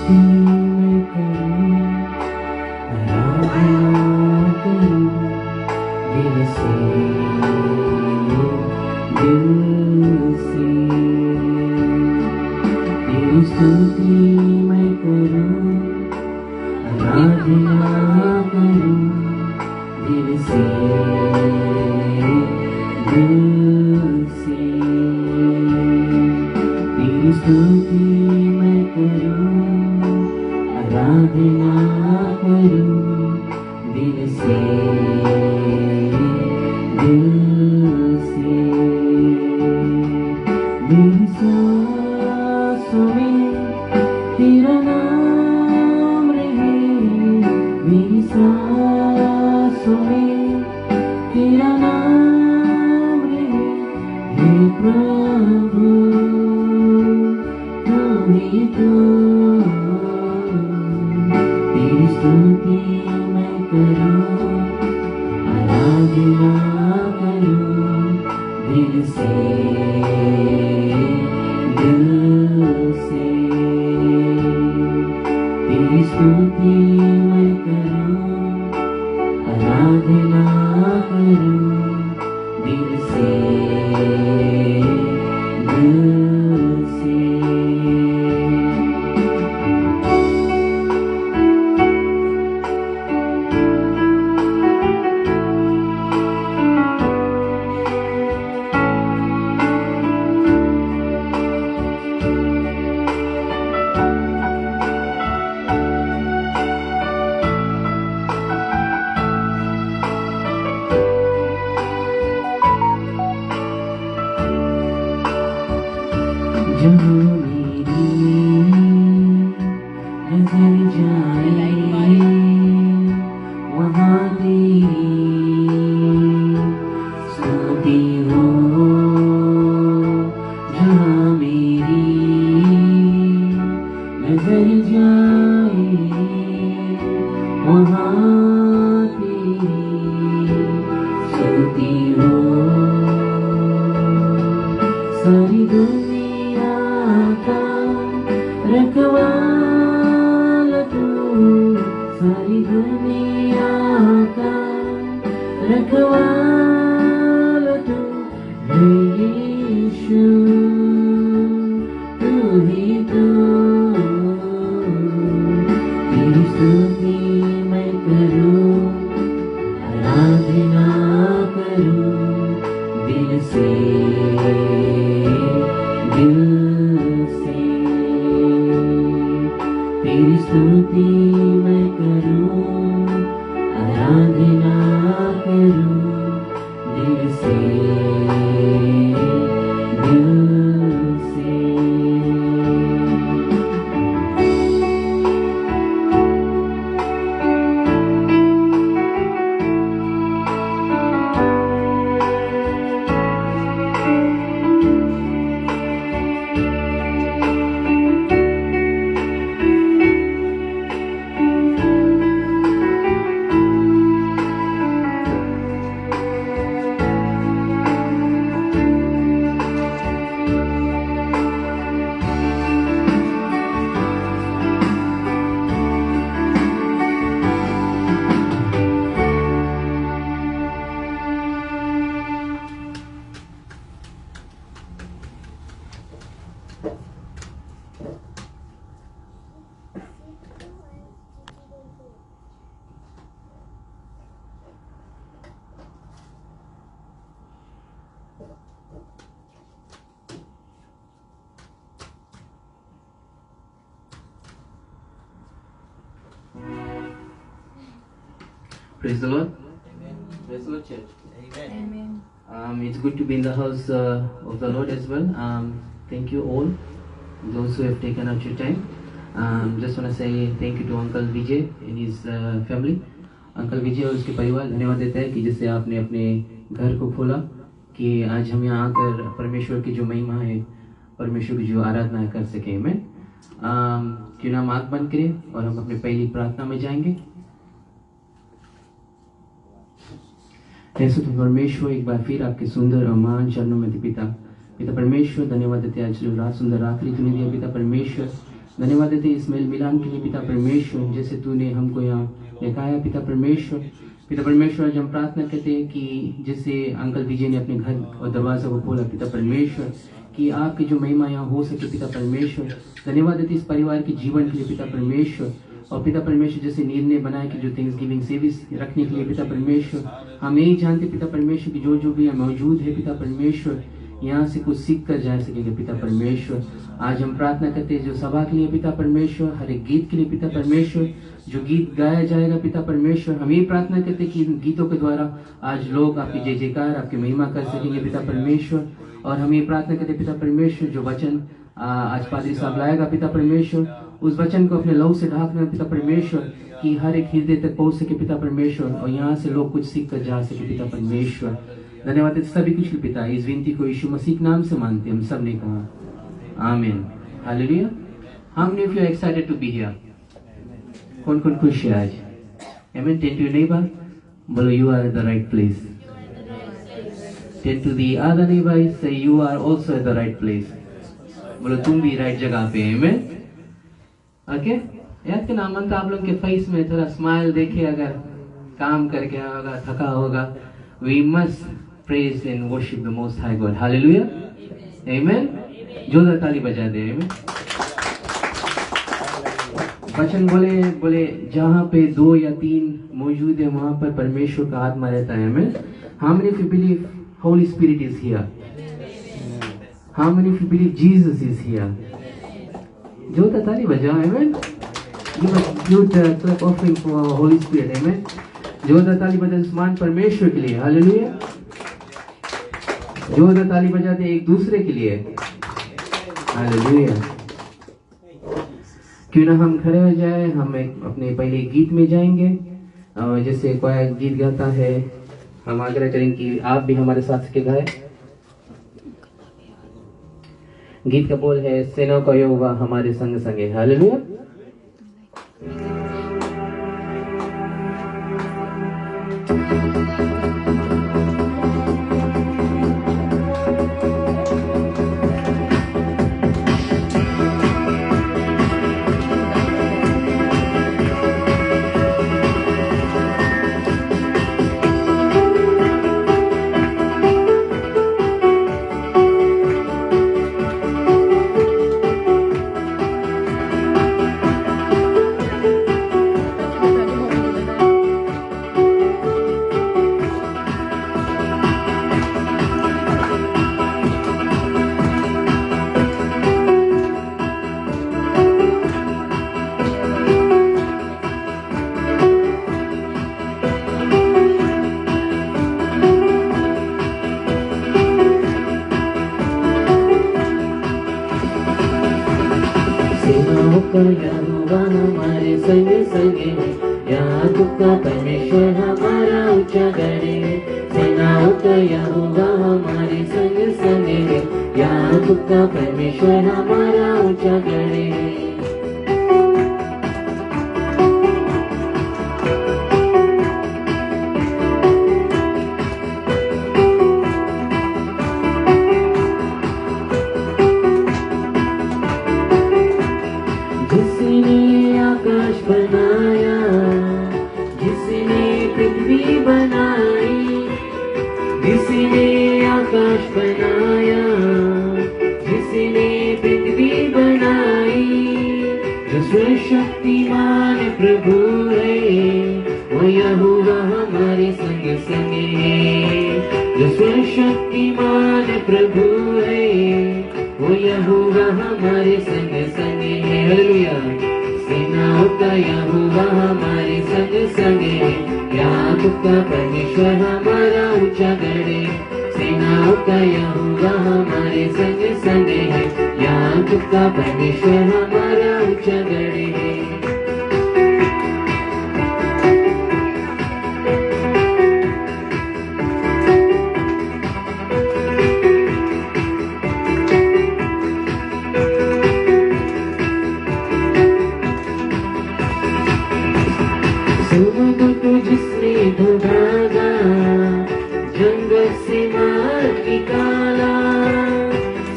मैं करूं, आराधना करूं दिल से, दिल से। तेरी स्तुति मैं करूं, आराधना करूं दिल से, दिल से। तेरी स्तुति मैं करूं, आराधना करूं दिल से, दिल से। मेरी सांसों में तेरा नाम रहे, मेरी सांसों में तेरा नाम रहे। हे प्रभु तू ही तो, तेरी स्तुति मैं करूं, आराधना करूं दिल से, दिल से। तेरी स्तुति मैं करूं, आराधना करूं दिल से, दिल से। जहाँ मेरी नजर जाए वहाँ तेरी स्तुति हो, जहाँ मेरी नजर जाए वहाँ तेरी स्तुति हो। सारी दुनिया का रखवाला तू, सारी दुनिया का रखवाला तू है यीशु, तू ही तो। तेरी स्तुति मैं करूं, आराधना करूं दिल से, दिल से। तेरी स्तुति मैं करूं, आराधना करूं दिल से, दिल से। Praise the Lord. Amen. Praise the Lord, church. Amen. It's good to be in the house of the Lord as well. Thank you all, those who have taken out your time. Just want to say thank you to Uncle Vijay and his family. Uncle Vijay और उसके परिवार धन्यवाद देता है कि जिससे आपने अपने घर को खोला, कि आज हम यहाँ आकर परमेश्वर की जो महिमा है, परमेश्वर की जो आराधना कर सकें। मैं क्यों ना हम आँख बंद करें और हम अपने पहली प्रार्थना में जाएंगे। ऐसे तो परमेश्वर एक बार फिर आपके सुंदर और महान चरणों में पिता परमेश्वर धन्यवाद देते हैं। आज जो रात सुंदर आखिरी तूने दिया पिता परमेश्वर, धन्यवाद देते इस मेल मिलान के लिए पिता परमेश्वर, जैसे तूने हमको यहाँ दिखाया पिता परमेश्वर। पिता परमेश्वर, आज हम प्रार्थना करते हैं कि जैसे अंकल विजय ने अपने घर और दरवाजा को खोला पिता परमेश्वर, कि आपकी जो महिमा यहाँ हो सके पिता परमेश्वर। धन्यवाद देते इस परिवार के जीवन के लिए पिता परमेश्वर। और पिता परमेश्वर, जैसे निर्णय बनाए कि जो थैंक्सगिविंग सर्विस रखने के लिए पिता परमेश्वर, हम यही जानते पिता परमेश्वर कि जो भी यहाँ मौजूद है पिता परमेश्वर, यहाँ से कुछ सीख कर जा सकेंगे पिता परमेश्वर। आज हम प्रार्थना करते हैं जो सभा के लिए पिता परमेश्वर, हर एक गीत के लिए पिता परमेश्वर, जो गीत गाया जाएगा पिता परमेश्वर, हम ये प्रार्थना करते हैं कि इन गीतों के द्वारा आज लोग आपकी जय जयकार, आपकी महिमा कर सकेंगे पिता परमेश्वर। और हम ये प्रार्थना करते पिता परमेश्वर, जो वचन आज पादरी साहब लाएगा पिता परमेश्वर, उस वचन को अपने लहू से ढाकना पिता परमेश्वर, कि हर एक हृदय तक पहुंच सके पिता परमेश्वर, और यहाँ से लोग कुछ सीख कर जा सके पिता परमेश्वर। धन्यवाद सभी कुछ पिता, इस विनती को यीशु मसीह के नाम से मानते हम सब ने कहा amen hallelujah. How many of you excited to be here? कौन कौन खुश है आज? आमीन। टेन टू नेबर, बोलो you are at the right place. Turn to the other neighbour, say you are also at the right place. बोलो तुम भी right जगह पे हैं। आमीन। ओके, याद करना मन तो आप लोग के फेस में थोड़ा स्माइल देखे, अगर काम करके होगा, थका होगा। We must praise and worship the Most High God. Hallelujah. Amen. जोरदार ताली बजा दे। Amen. वचन बोले जहाँ पे 2 या 3 मौजूद है वहाँ पर परमेश्वर का आत्मा रहता है। Amen. How many of you believe Holy Spirit is here? How many of you believe Jesus is here? जोरदार ताली बजाओ। Amen. Give a good clap offering for Holy Spirit. Amen. जोरदार ताली बजा मान परमेश्वर के लिए। हालेलुया। जोरदार ताली बजाते एक दूसरे के लिए। हालेलुया। क्यों ना हम खड़े हो जाए, हम अपने पहले गीत में जाएंगे। और जैसे कोई गीत गाता है, हम आग्रह करेंगे कि आप भी हमारे साथ के गाए। गीत का बोल है, सेना का यहोवा हमारे संग संग है। हालेलुया। यहोवा हमारे संग संग है, याकूब का परमेश्वर हमारा ऊंचा गढ़ है। सेनाओं का यहोवा हमारे संग संग है, याकूब का परमेश्वर हमारा ऊंचा गढ़ है। शक्तिमान प्रभु है, वो यहोवा हमारे संग संग है। जो शक्तिमान प्रभु है, वो यहोवा हमारे संग संग है। हालेलुया। सेनाओं का यहोवा हमारे संग संग है, याकूब का परमेश्वर हमारा ऊंचा गढ़ है। सेनाओं का यहोवा हमारे संग संग है, याकूब का परमेश्वर हमारा ऊंचा गढ़ है। समुद्र को जिसने डुबागा, जंगल से मार निकाला।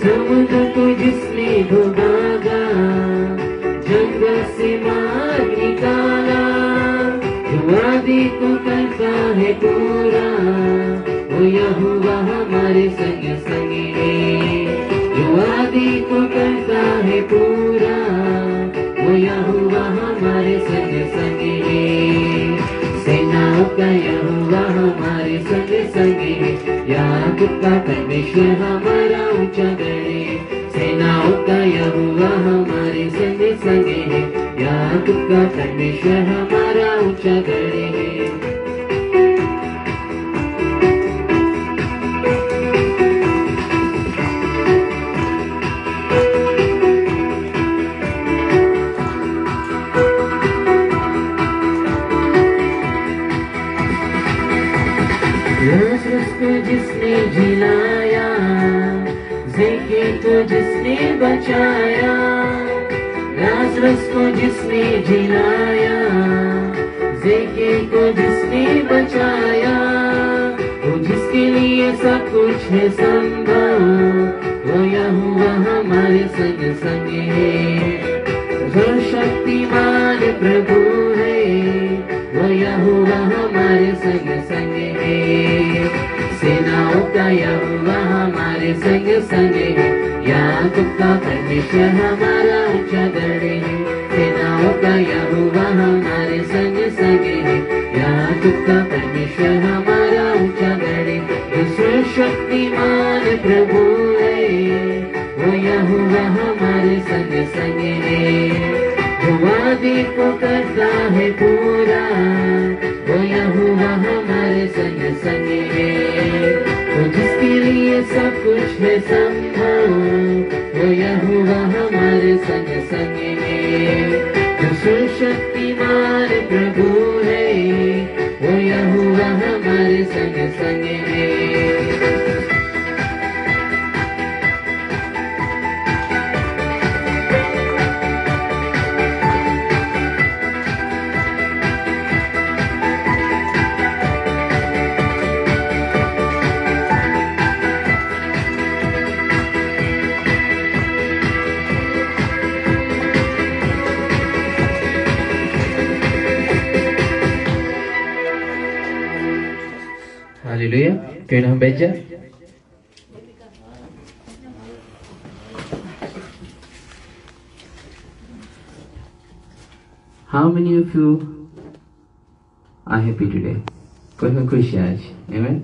समुद्र को जिसने डुबागा, जंगल से मार निकाला, जो वादे को करता है पूरा, वो यहोवा हमारे संग संग है। जो वादे को करता है पूरा, वो यहोवा हमारे संग संग है। सेनाओं का यहोवा हमारे संग संग है, याकूब का परमेश्वर हमारा ऊंचा गढ़ है। सेनाओं का यहोवा हमारे संग संग है, याकूब का परमेश्वर हमारा ऊंचा गढ़ है। लाजरस को जिसने जिलाया, ज़ेके को जिसने बचाया, लाजरस को जिसने जिलाया, ज़ेके को जिसने बचाया, वो जिसके लिए सब कुछ है संभव, वो यहोवा हमारे संग संग है। सर्वशक्तिमान प्रभु है, वो यहोवा हमारे संग संग है। सेनाओं का यहोवा हमारे संग संग है, याकूब का परमेश्वर हमारा ऊंचा गढ़ है। सेनाओं का यहोवा हमारे संग संग है, याकूब का परमेश्वर हमारा ऊंचा गढ़ है। जो सर्वशक्तिमान प्रभु है, वो यहोवा हमारे संग संग है। जो वादे को करता है पूरा, वो यहोवा हमारे संग संग है। वो जिसके लिए सब कुछ है संभव, वो यहोवा हमारे संग संग है। जो सर्वशक्तिमान प्रभु है, वो यहोवा हमारे संग संग है। हालेलुया। क्यों ना हम बैठ जाए। How many of you are happy today? कौन खुश है आज? Amen?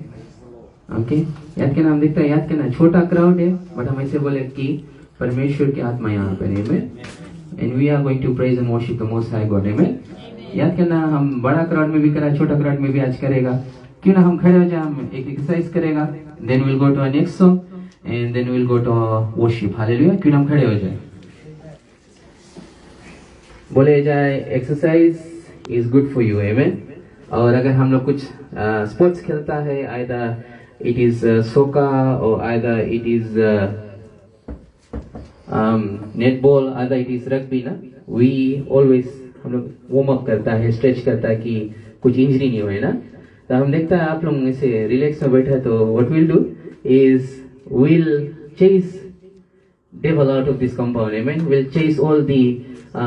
Okay? याद के नाम दिखता है, याद के ना छोटा क्राउड है, बट हम ऐसे बोले कि परमेश्वर की आत्मा यहाँ पर है। Amen? And we are going to praise and worship the Most High God. Amen? याद करना, हम बड़ा क्राउड में भी करा, छोटा क्राउड में भी आज करेगा। क्यों ना हम खड़े हो जाए, हम एक एक्सरसाइज करेगा, then will go to next song and then will go to worship. Hallelujah. क्यों ना हम खड़े हो जाए, बोले जाए exercise is good for you. Amen. और अगर हम लोग कुछ स्पोर्ट्स खेलता है, आइदर इट इज सोका और either it is netball, either it is rugby ना, वी ऑलवेज हम लोग वार्म अप करता है, स्ट्रेच करता है कि कुछ इंजरी नहीं हुए ना। तो हम देखता है आप लोग ऐसे रिलैक्स में बैठा, तो what will do is will chase devil out of this compound. Amen. We'll chase all the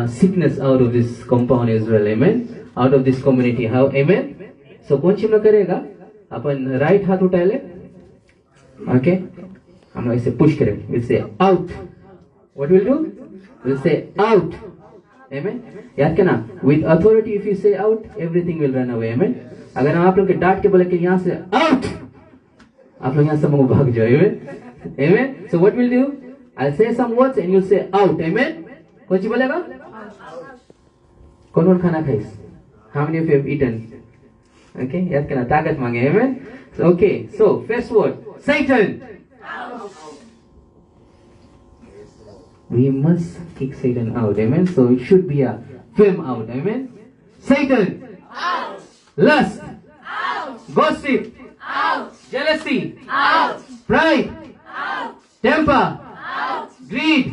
sickness out of this compound as well. Amen. Out of this community. How? Amen. So कौन सी हम लोग करेगा? अपन right हाथ उठा ले, okay, हम लोग इसे पुश करें, we'll say out. What will do? We'll say out. Amen. याद करना, with authority if you say out, everything will run away. Amen. अगर हम आप लोग के डांट के बोले कि यहाँ से out, आप लोग यहाँ से मुंह भाग जाओ। Amen. Amen. So what will do? I'll say some words and you'll say out. Amen. कौन सी बोलेगा? कौन कौन खाना खाइस? How many of you have eaten? Okay, याद करना, ताकत मांगे। Amen. So, okay, so first word, Satan. Out. We must kick Satan out. Amen. So it should be a firm out. Amen. Satan. Out. Lust. Out. Gossip. Out. Jealousy. Out. Pride. Out. Temper. Out. Greed.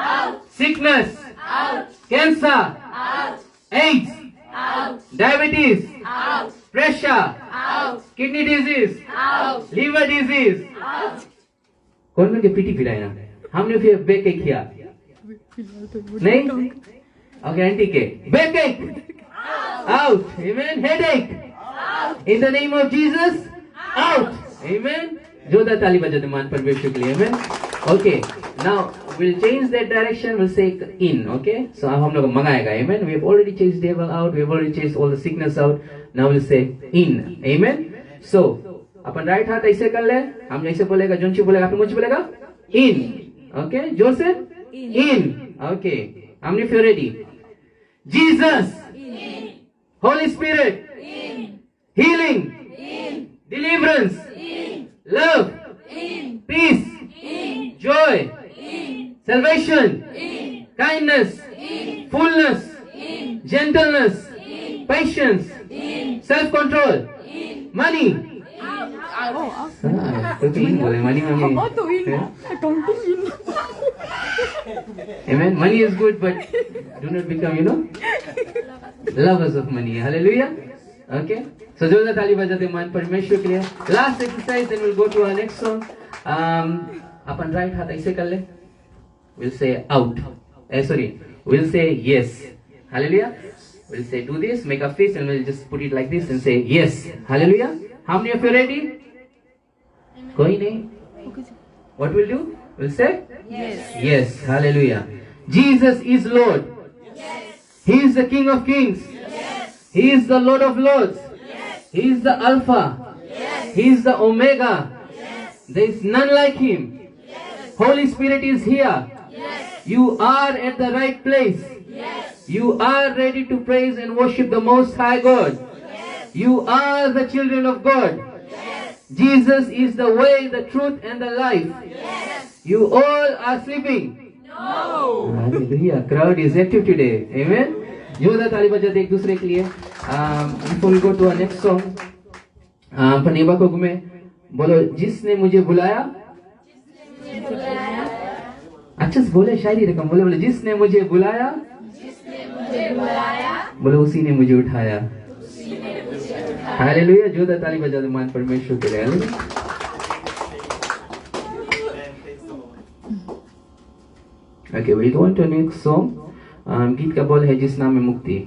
Out. Sickness. Out. Cancer. Out. AIDS. Out. Diabetes. Out. Pressure. Out. Kidney disease. Out. Liver disease. Out. कौन लोग के PT पिलाए ना? हमने फिर bake किया नहीं? Okay, anti-cake. Backache. Out. Amen. Headache. In the name of Jesus. Out. Amen. जोरदार ताली बजाते मान परमेश्वर के लिए. Amen. Okay. Now we'll change that direction. We'll say in. Okay. So अब हम लोग मंगाएगा. Amen. We have already chased devil out. We have already chased all the sickness out. Now we'll say in. Amen. So upon right हाथ ऐसे कर ले. हम ऐसे बोलेगा. जोंची बोलेगा. आप मुझे बोलेगा. In. Okay. जोर से. In. Okay. How many of you are ready? Jesus. In. Holy Spirit. In. Healing. In. Deliverance. In. Love. In. Peace. In. Joy. In. Salvation. In. Kindness. In. Fullness. In. Gentleness. In. Patience. In. Self-control. In. Money. Money. Amen. Money is good, but do not become, lovers of money. Hallelujah. Okay. So जोरदार ताली बजाते मान परमेश्वर के लिए. Last exercise, then we'll go to our next song. Upon right हाथ ऐसे कर ले. We'll say out. We'll say yes. Hallelujah. We'll say do this, make a fist, and we'll just put it like this and say yes. Hallelujah. How many of you are ready? कोई नहीं. What we'll do? We'll say yes. Yes. Hallelujah. Jesus is Lord. Yes. He is the King of Kings. Yes. He is the Lord of Lords. Yes. He is the Alpha. Yes. He is the Omega. Yes. There is none like Him. Yes. Holy Spirit is here. Yes. You are at the right place. Yes. You are ready to praise and worship the Most High God. Yes. You are the children of God. Yes. Jesus is the way, the truth, and the life. Yes. You all are sleeping. No. Hallelujah. Crowd is active today. Amen. जोरदार ताली बजाते एक दूसरे के लिए. Before we go to our next song, पनेबा को घूमे बोलो जिसने मुझे बुलाया. अच्छा से बोले शायरी रकम बोले जिसने मुझे बुलाया बोलो उसी ने मुझे उठाया. हालेलुया. जोरदार ताली बजाते मान परमेश्वर के लिए. Okay, we'll go on to the next song. गीत का बोल है जिस नाम में मुक्ति.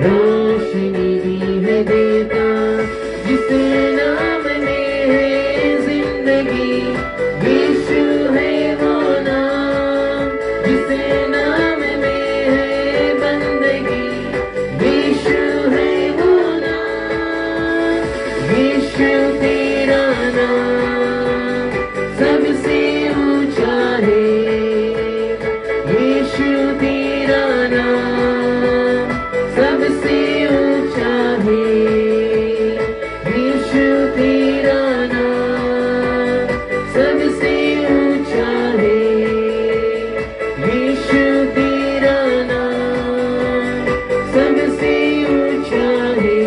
रोशनी भी है देता, जिसके नाम में है जिंदगी। यीशु है वो नाम, जिसके नाम में है बंदगी। यीशु है वो नाम, यीशु तेरा नाम सबसे ऊंचा है। यीशु तेरा नाम सबसे ऊंचा है। यीशु तेरा नाम सबसे ऊंचा है। यीशु तेरा नाम सबसे ऊंचा है।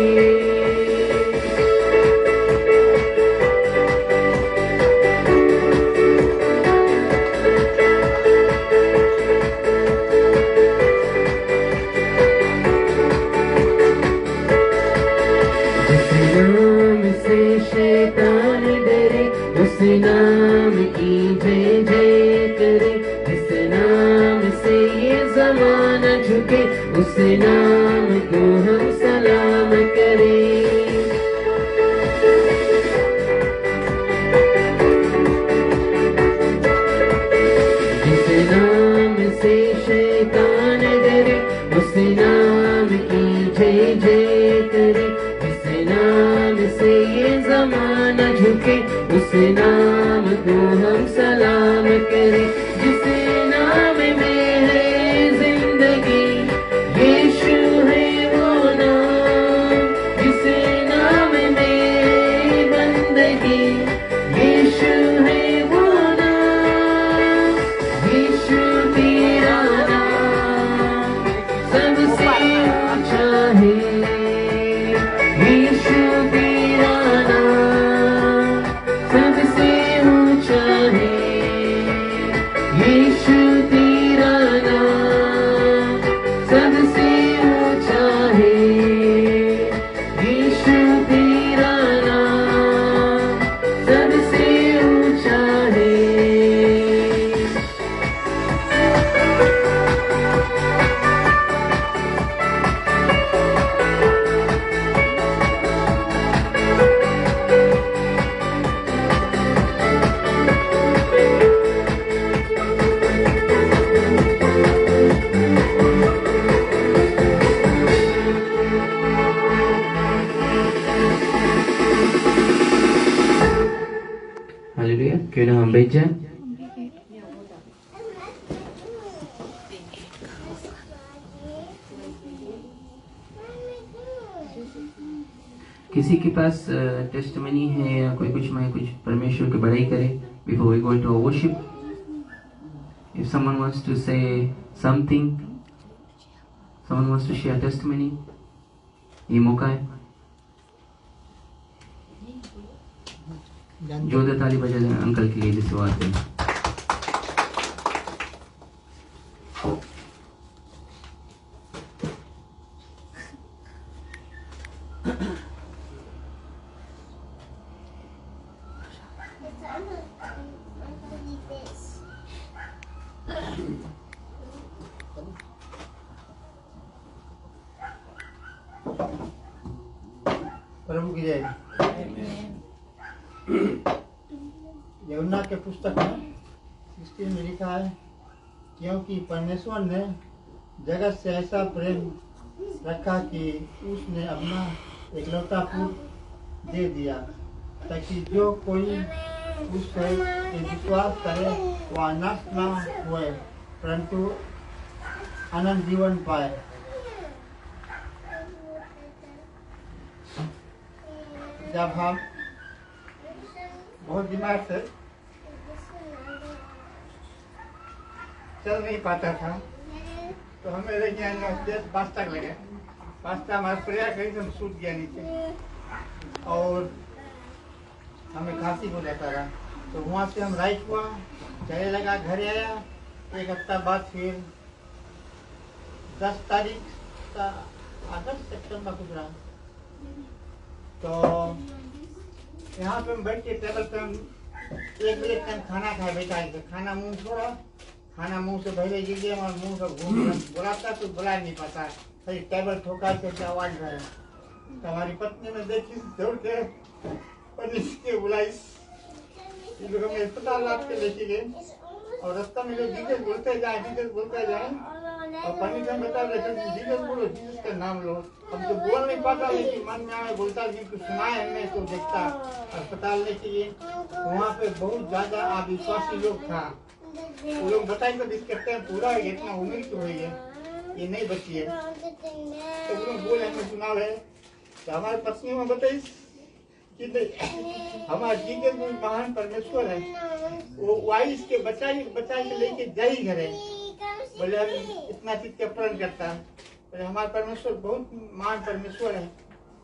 जिस नाम से शैतान डरे, उस नाम की जय जय करे। जिस नाम से ये जमाना झुके, उस नाम को हम सलाम करें। जिस नाम से शैतान डरे, उस नाम की जय जय करे। जिस नाम से ये जमाना झुके, उस नाम को हम सलाम करें। जिस नाम में है जिंदगी, यीशु है वो नाम। जिस नाम में है बंदगी, यीशु है वो नाम। यीशु तेरा नाम सबसे ऊंचा है। यीशु तेरा नाम सबसे ऊंचा है। यीशु तेरा नाम सबसे ऊंचा है। यीशु तेरा नाम सबसे ऊंचा है। हालेलुया। क्यों ना हम बैठ जाएं। किसी के पास टेस्टमनी है या कोई कुछ परमेश्वर की बड़ाई करे before we go into worship? If someone wants to say something, someone wants to share testimony, ये मौका है। जोरदार ताली बजा दें अंकल के लिए जिस बात है। प्रभु की जय। यूहन्ना के पुस्तक में 16 में लिखा है, क्योंकि परमेश्वर ने जगत से ऐसा प्रेम रखा कि उसने अपना एकलौता पुत्र दे दिया, ताकि जो कोई उस पर विश्वास करे वह नष्ट न हुए परंतु अनंत जीवन पाए। जब हम बहुत दिमाग से चल नहीं पाता था तो हमें लेके 5 तक लगे। 5 हमारा प्रयास कहीं से सूट गया नीचे और हमें खांसी हो जाता रहा। तो वहाँ से हम राइट हुआ, चले लगा, घर आया। 1 हफ्ता बाद फिर 10 तारीख का अगस्त सितंबर कुछ रहा। तो यहाँ पे हम बैठ के टेबल पे हम 1 बजे टाइम खाना खाए बैठा के, खाना मुंह छोड़ा, खाना मुंह से पहले गिर गया और मुंह से घूम बुलाता तो बुला नहीं पाता। कहीं टेबल ठोका के आवाज आया। तो हमारी पत्नी ने देखी, दौड़ के पुलिस के बुलाई। ये लोग हमें अस्पताल लाद के लेके गए और रास्ता में लोग जीसस बोलते जाए और परमिशन बता रहे थे जीसस बोलो, जीसस का नाम लो। हम तो बोल नहीं पाता, लेकिन मन में आया बोलता, लेकिन कुछ सुना है हमने तो देखता। अस्पताल लेके गए, वहाँ पे बहुत ज्यादा अविश्वासी लोग था। वो लोग बताए तो करते हैं पूरा इतना उम्र तो हुई है, ये नहीं बची है। तो वो लोग बोले हमें चुनाव है। तो हमारे पत्नी में बताई कि हमारा जीसस में महान परमेश्वर है, वो वाइस के बचा के लेके जा ही घर है। बोले हम इतना चीज का प्रण करता है, बोले हमारा परमेश्वर बहुत महान परमेश्वर है,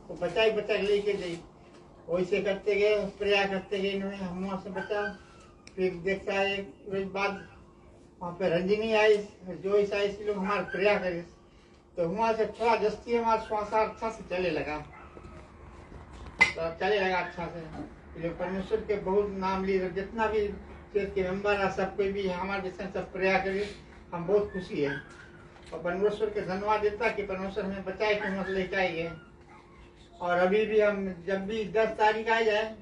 वो बचा के लेके जाई। वैसे करते गए, प्रयास करते गए, इन्होंने हम वहाँ से बचा। फिर देखता है एक बाद वहाँ पे रंजनी आई, जो ऐसा इसी लोग हमारे प्रयास करे। तो वहाँ से थोड़ा जस्ती हमारा श्वास अच्छा से चले लगा, तो चले लगा अच्छा से। परमेश्वर के बहुत नाम लिए, जितना भी चर्च के मेंबर है सब कोई भी हमारे जैसे सब प्रयास करे, हम बहुत खुशी है। और परमेश्वर के धन्यवाद देता कि परमेश्वर हमें बचाए के हम लेके आए। और अभी भी हम जब भी 10 तारीख आ जाए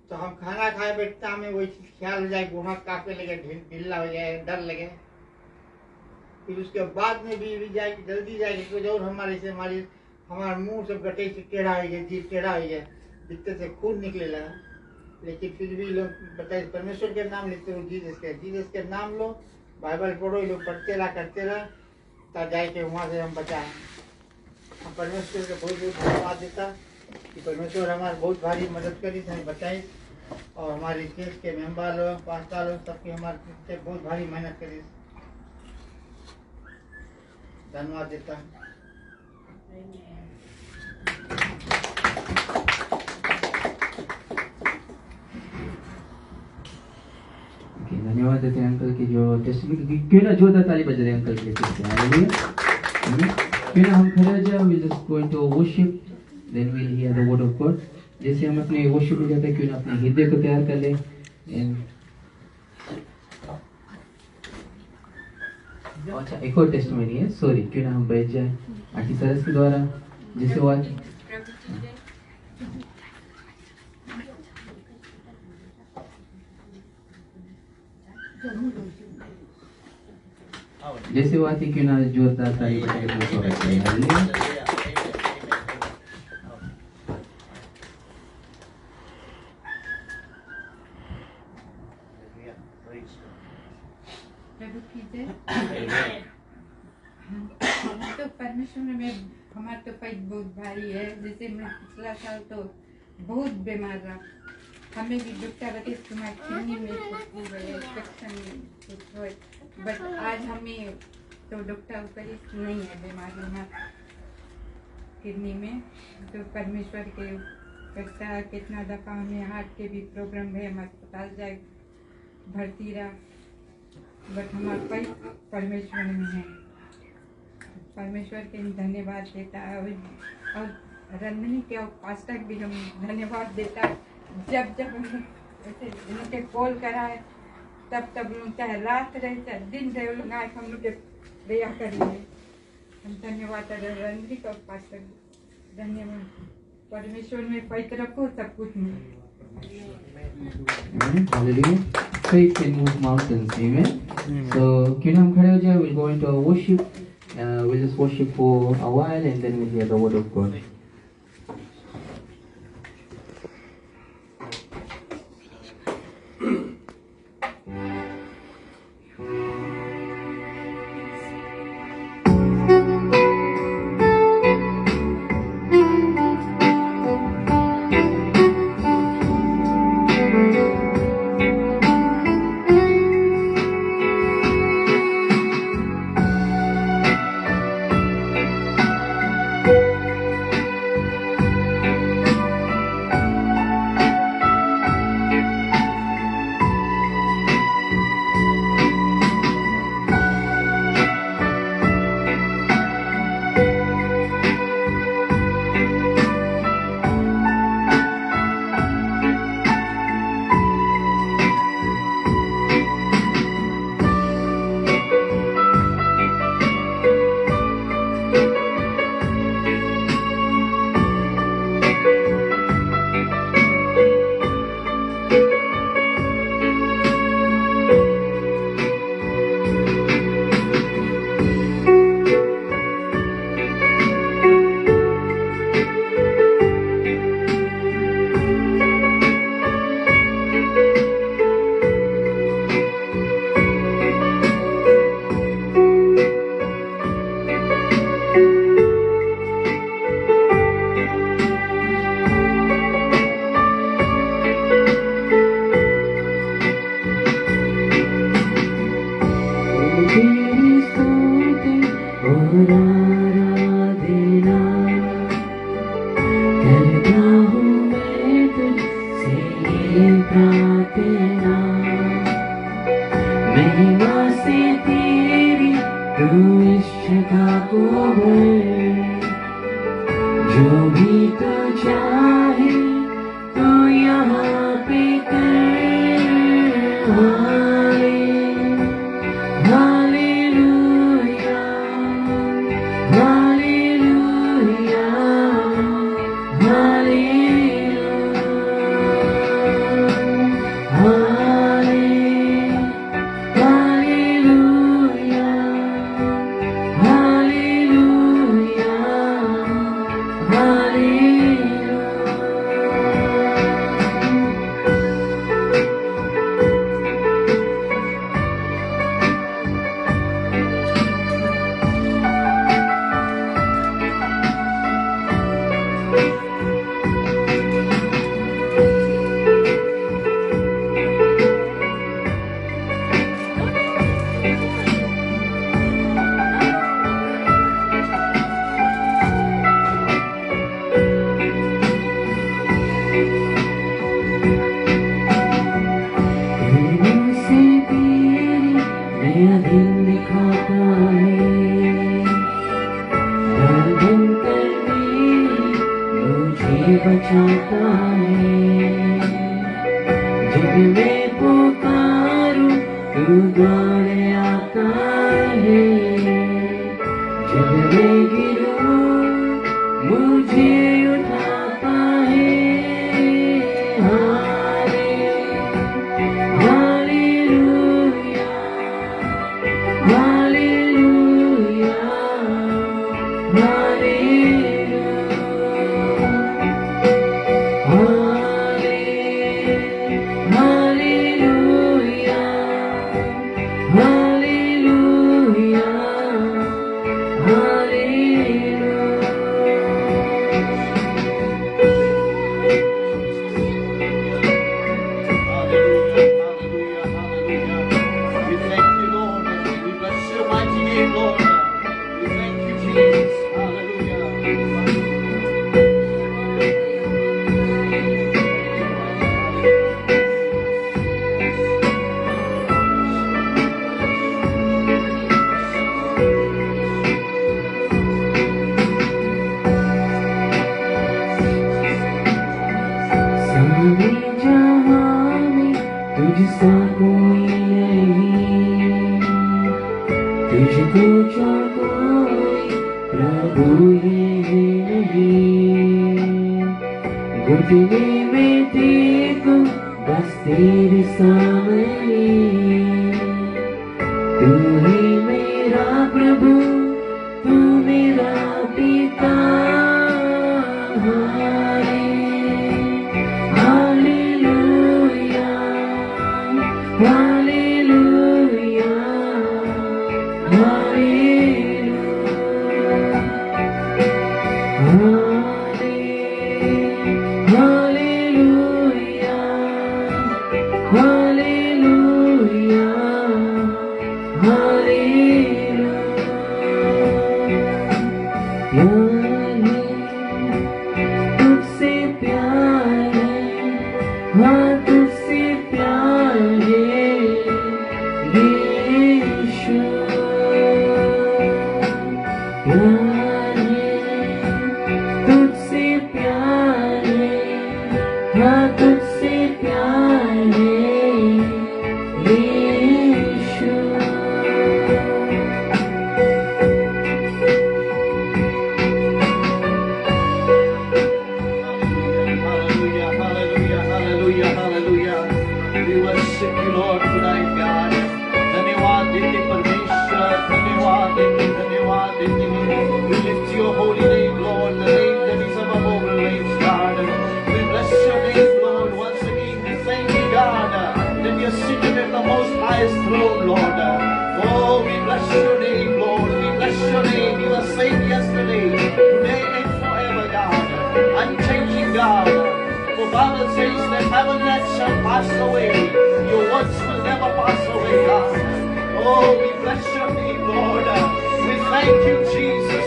तो हम खाना खाए बैठता, हमें वही चीज ख्याल हो जाए, गुहा कांपे लगे, ढीला हो जाए, डर लगे। फिर उसके बाद में भी जाए जल्दी जाए तो जरूर हमारे से हमारा मुंह सब गटे से टेढ़ा हो गया, जीभ टेढ़ा हो गया, जितने से खून निकले लगा। लेकिन फिर भी लोग बताए परमेश्वर के नाम लेते हो, जीसस के नाम लो, बाइबल पढ़ो, लोग पढ़ते रहा करते रहा, तब जाए के वहाँ से हम बचाए। हम परमेश्वर के बहुत बहुत धन्यवाद देता कि परमेश्वर हमारे बहुत भारी मदद करी, हमें बचाई। और हमारे देश के मेंबर लोग, पास्टर लोग, सबके हमारे बहुत भारी मेहनत करी, धन्यवाद देता। धन्यवाद देते हैं अंकल की जो टेस्टिमनी। क्यों ना जोरदार ताली बजा रहे अंकल के लिए। क्यों ना हम खड़े हो जाए, we'll just go into worship, then we'll hear the word of God। जैसे हम अपने worship में जाते हैं, क्यों ना अपने हृदय को तैयार कर ले। अच्छा, एक और टेस्टिमनी है, सॉरी, क्यों ना हम बैठ जाए आंटी सरस के द्वारा, जैसे वो जैसे वो आती, क्यों ना जोरदार ताली बजा के स्वागत करें। तो परमेश्वर में हमारा तो पैद बहुत भारी है। जैसे मैं पिछला साल तो बहुत बीमार रहा, हमें भी डॉक्टर बताए तुम्हारे किडनी में बट आज हमें तो डॉक्टर ऊपर नहीं है बीमारी हमारे किडनी में। तो परमेश्वर के करता कितना दफा हमें हार्ट के भी प्रॉब्लम है, हम अस्पताल जाए भर्ती रहा, बट हमारा पैद परमेश्वर में है। परमेश्वर के धन्यवाद देता है। और रंजनी के और पास्टर भी हम धन्यवाद देता है। जब उनके कॉल करा है तब लोग चाहे रात रहे चाहे दिन रहे, लोग आए हम लोग के दया करिए। हम धन्यवाद रंजनी का पास्टर, धन्यवाद। परमेश्वर में पैत रखो, सब कुछ मिले। Hallelujah. Faith can move mountains. Amen. So, क्यों ना हम खड़े हो जाए, we'll go into our worship. We'll just worship for a while and then we'll hear the word of God. भी तो चाहे तो यहाँ पे कर हाय हालेलुया हालेलुया बचाता है जब मैं पुकारूं तू दौड़ आता है जब मैं गिरूं मुझे उठाता है हालेलुया हालेलुया तुझसा कोई नहीं तुझको जो कोई प्रभु ये नहीं घुटने में देखो बस तेरे सामने तू ही मेरा प्रभु तू मेरा पिता Hallelujah, तुझसे प्यार है हाँ तुझसे प्यार है यीशु प्यार है तुझसे प्यार है हाँ तुझसे प्यार है यीशु Throne, Lord. Oh, we bless your name, Lord. We bless your name. You are same yesterday, today, and forever, God. Unchanging God. For Bible says that heaven and earth shall pass away. Your words will never pass away, God. Oh, we bless your name, Lord. We thank you, Jesus,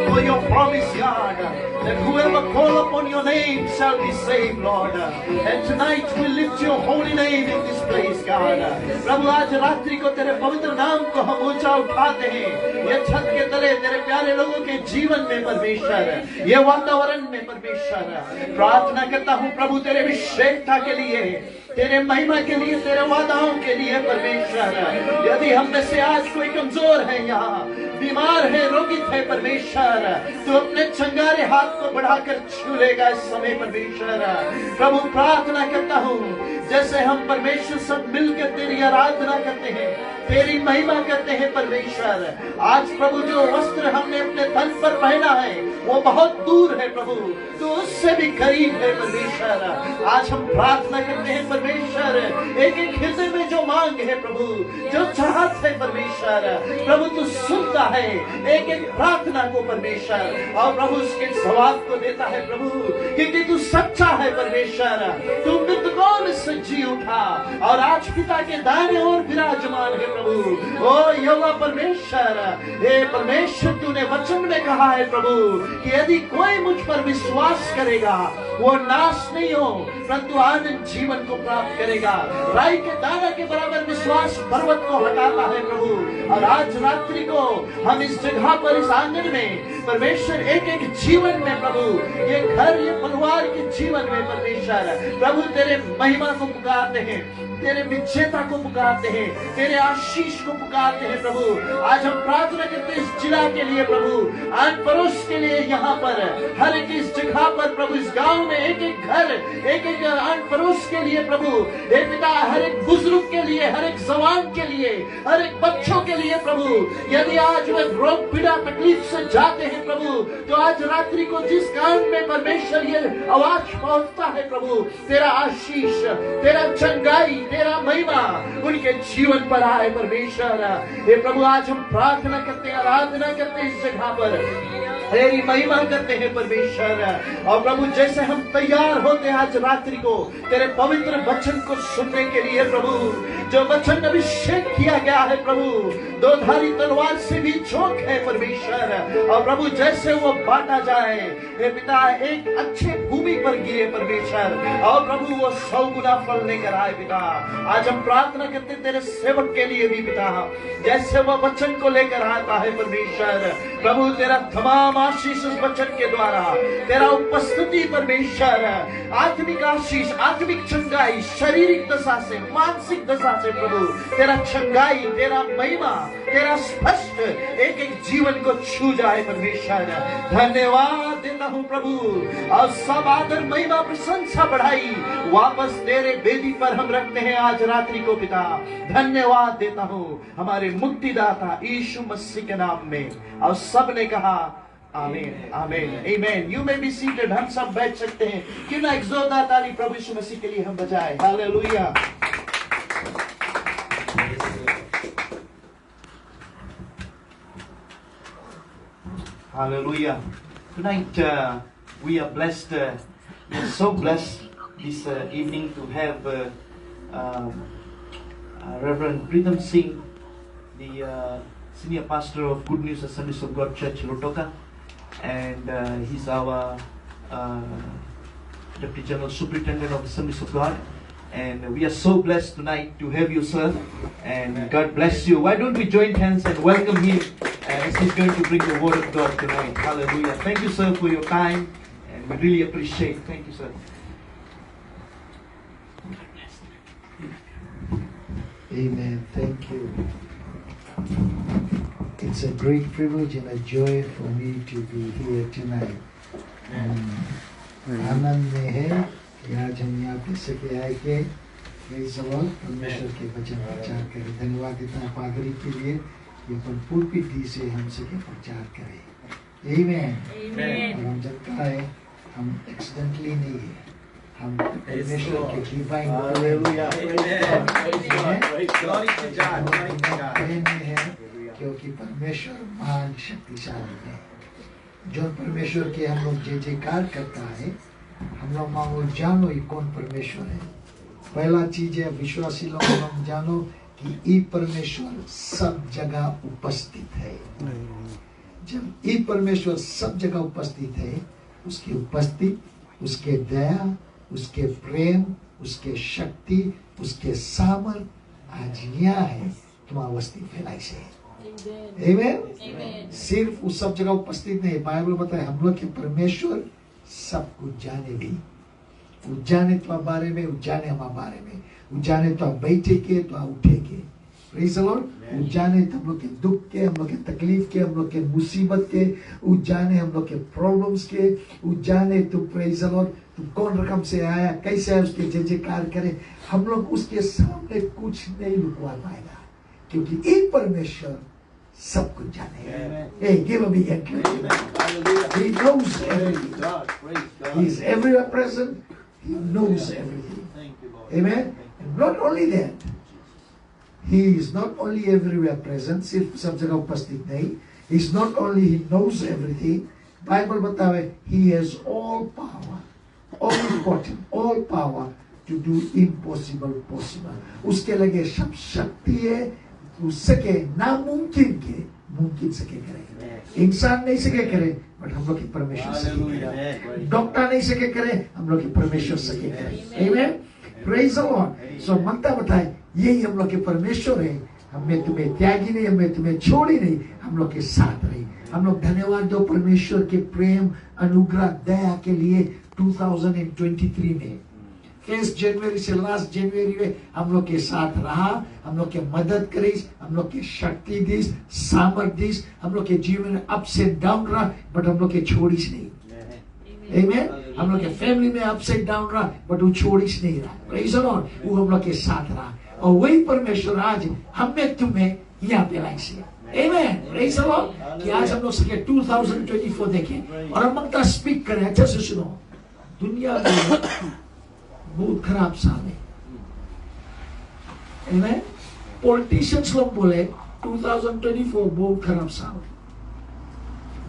for your promise, God, that whoever call upon your your name shall be saved, Lord. And tonight we lift your holy name in this place, God. प्रभु आज रात्रि को तेरे पवित्र नाम को हम ऊंचा उठाते हैं। ये छत के तले तेरे प्यारे लोगों के जीवन में परमेश्वर, ये वातावरण में परमेश्वर, प्रार्थना करता हूँ प्रभु तेरे विशेषता के लिए, तेरे महिमा के लिए, तेरे वादाओं के लिए परमेश्वर। यदि हम में से आज कोई कमजोर है, यहाँ बीमार है, रोगित है परमेश्वर, तो अपने चंगारे हाथ को बढ़ाकर छू लेगा इस समय परमेश्वर। प्रभु प्रार्थना करता हूँ जैसे हम परमेश्वर सब मिलकर तेरी आराधना करते हैं, तेरी महिमा करते हैं परमेश्वर। आज प्रभु जो वस्त्र हमने अपने तन पर पहना है वो बहुत दूर है प्रभु, तो उससे भी करीब है परमेश्वर। आज हम प्रार्थना करते हैं परमेश्वर, एक एक हृदय में जो मांग है प्रभु, जो चाहत है परमेश्वर, प्रभु तू सुनता है एक एक प्रार्थना को परमेश्वर, और प्रभु उसके जवाब को देता है प्रभु, क्योंकि तू सच्चा है परमेश्वर। तू मृतकों में से जी उठा और आज पिता के दाहिने ओर विराजमान है प्रभु। ओ यहोवा परमेश्वर, हे परमेश्वर तूने वचन में कहा है प्रभु कि यदि कोई मुझ पर विश्वास करेगा वो नाश नहीं हो परंतु आनंद जीवन को प्राप्त करेगा। राई के दाना के बराबर विश्वास पर्वत को हटाता है प्रभु। और आज रात्रि को हम इस जगह पर, इस आंगन में परमेश्वर, एक एक जीवन में प्रभु, ये घर, ये परिवार के जीवन में परमेश्वर, प्रभु तेरे महिमा को पुकारते हैं, तेरे विजेता को पुकारते हैं, तेरे आशीष को पुकारते हैं प्रभु। आज हम प्रार्थना करते हैं इस जिला के लिए प्रभु, आन पड़ोस के लिए, यहाँ पर हर एक इस जगह पर प्रभु, इस गांव में एक एक घर, एक एक आन पड़ोस के लिए प्रभु, हे पिता, हर एक बुजुर्ग के लिए, हर एक जवान के लिए, हर एक बच्चों के लिए प्रभु, यदि आज वे रोग पीड़ा तकलीफ से जाते हैं प्रभु, तो आज रात्रि को जिस कान में परमेश्वर ये आवाज पहुंचता है प्रभु, तेरा आशीष, तेरा चंगाई, तेरा महिमा उनके जीवन पर आए परमेश्वर। हे प्रभु आज हम प्रार्थना करते हैं, आराधना करते हैं इस जगह पर, तेरी महिमा करते हैं परमेश्वर। और प्रभु जैसे हम तैयार होते हैं आज रात्रि को तेरे पवित्र वचन को सुनने के लिए प्रभु, जो वचन अभिषेक किया गया है प्रभु, दो धारी तलवार से भी चौक है परमेश्वर, और प्रभु जैसे वो बांटा जाए हे पिता, एक अच्छे भूमि पर गिरे परमेश्वर, और प्रभु वो 100 गुना फल लेकर आए पिता। आज हम प्रार्थना करते तेरे सेवक के लिए भी पिता, जैसे वो वचन को लेकर आता है परमेश्वर, प्रभु तेरा तमाम आशीष उस वचन के द्वारा, तेरा उपस्थिति परमेश्वर, आत्मिक आशीष, आत्मिक चंगाई, शारीरिक दशा से, मानसिक दशा से प्रभु, तेरा चंगाई, तेरा महिमा, तेरा स्पष्ट एक एक जीवन को छू जाए परमेश्वर। धन्यवाद देता हूँ प्रभु, और सब आदर, महिमा, प्रशंसा, बढ़ाई वापस तेरे वेदी पर हम रखते हैं आज रात्रि को पिता। धन्यवाद देता हूँ हमारे मुक्तिदाता यीशु मसीह के नाम में, और सब ने कहा आमीन, आमीन, आमीन। यू मे बी सीटेड, हम सब बैठ सकते हैं। क्यों ना एक जोरदार ताली प्रभु यीशु मसीह के लिए हम बजाएं। Hallelujah. Hallelujah. Tonight we are blessed, we are so blessed this evening to have Reverend Pritham Singh, the senior pastor of Good News Assemblies of God Church, Rotoka, and he's our Deputy General Superintendent of Assemblies of God. And we are so blessed tonight to have you, sir, and God bless you. Why don't we join hands and welcome him as he's going to bring the word of God tonight. Hallelujah. Thank you, sir, for your time, and we really appreciate it. Thank you, sir. Amen. Thank you. It's a great privilege and a joy for me to be here tonight. आनंद में है कि आज हम यहाँ पे सके आए के परमेश्वर के वचन प्रचार करें। धन्यवाद देता हूँ पादरी के लिए कि अपन पूर्वी दी से हम सके प्रचार करें। Amen. और हम जनता है, हम एक्सीडेंटली नहीं है, हम परमेश्वर के डिवाइन में है, क्योंकि परमेश्वर महान शक्तिशाली है। जो परमेश्वर के हम लोग जय जयकार करता है, हम लोग मांगो जानो ये कौन परमेश्वर है। पहला चीज है विश्वासी लोग हम जानो कि ये परमेश्वर सब जगह उपस्थित है। जब ये परमेश्वर सब जगह उपस्थित है, उसकी उपस्थिति उसके दया, उसके प्रेम, उसके शक्ति, उसके सामर्थ आज यहाँ है तुम्हारा वस्ती फैलाई से। आमीन। सिर्फ उस सब जगह उपस्थित नहीं, बाइबल बताए हम लोग के परमेश्वर सब कुछ जाने भी, वो जाने तुम्हारे बारे में, वो जाने हमारे बारे में, वो जाने तो आप बैठे के तो आप उठे के, प्रेज़ द लॉर्ड। वो जाने हम लोग के दुख के, हम लोग के तकलीफ के, हम लोग के मुसीबत के, वो जाने हम लोग के प्रॉब्लम्स के, वो जाने तो प्रेज़ द लॉर्ड तू कौन रकम से आया, कैसे है, उसके जय जयकार करे। हम लोग उसके सामने कुछ नहीं लुकवा पाएगा, क्योंकि एक परमेश्वर सब कुछ जाने। Hey, give a big hand. He knows everything. He is everywhere present. He knows everything. Amen. And not only that, He is not only everywhere present, सिर्फ सब जगह उपस्थित नहीं. He is not only He knows everything. Bible बतावे He has all power, all important, all power to do impossible possible. उसके लगे सब शक्ति है, उसके नामुमकिन के मुमकिन सके करे। इंसान नहीं सके करे, बट हम लोग के परमेश्वर सके करे। डॉक्टर नहीं सके करे, हम लोग के परमेश्वर सके करे। Amen. Praise the Lord. So मत्ता बताए यही हम लोग के परमेश्वर है, हमें तुम्हें त्यागी नहीं, हमें तुम्हें छोड़ी नहीं, हम लोग के साथ रही। हम लोग धन्यवाद दो परमेश्वर के प्रेम, अनुग्रह, दया के लिए 2023 में 1 जनवरी से लास्ट जनवरी में हम लोग के साथ रहा, हम लोग के मदद करी, हम लोग के शक्ति दी, सामर्थ दी, हम लोग के जीवन में अप्स एंड डाउन रहा, बट हम लोग के छोड़ीस नहीं। आमीन। हम लोग के फैमिली में अप्स एंड डाउन रहा, बट वो छोड़ीस नहीं रहा। Praise the Lord. वो हम लोग के साथ रहा, और वही परमेश्वर आज हमें तुम्हें यहाँ पे लाई से। आमीन। Praise the Lord. कि आज हम लोग सके 2024 देखें और हम मंगता स्पीक करें। अच्छे से सुनो, दुनिया में बहुत खराब साल है। आमीन। पॉलिटिशियंस लोग बोले 2024 बहुत खराब साल।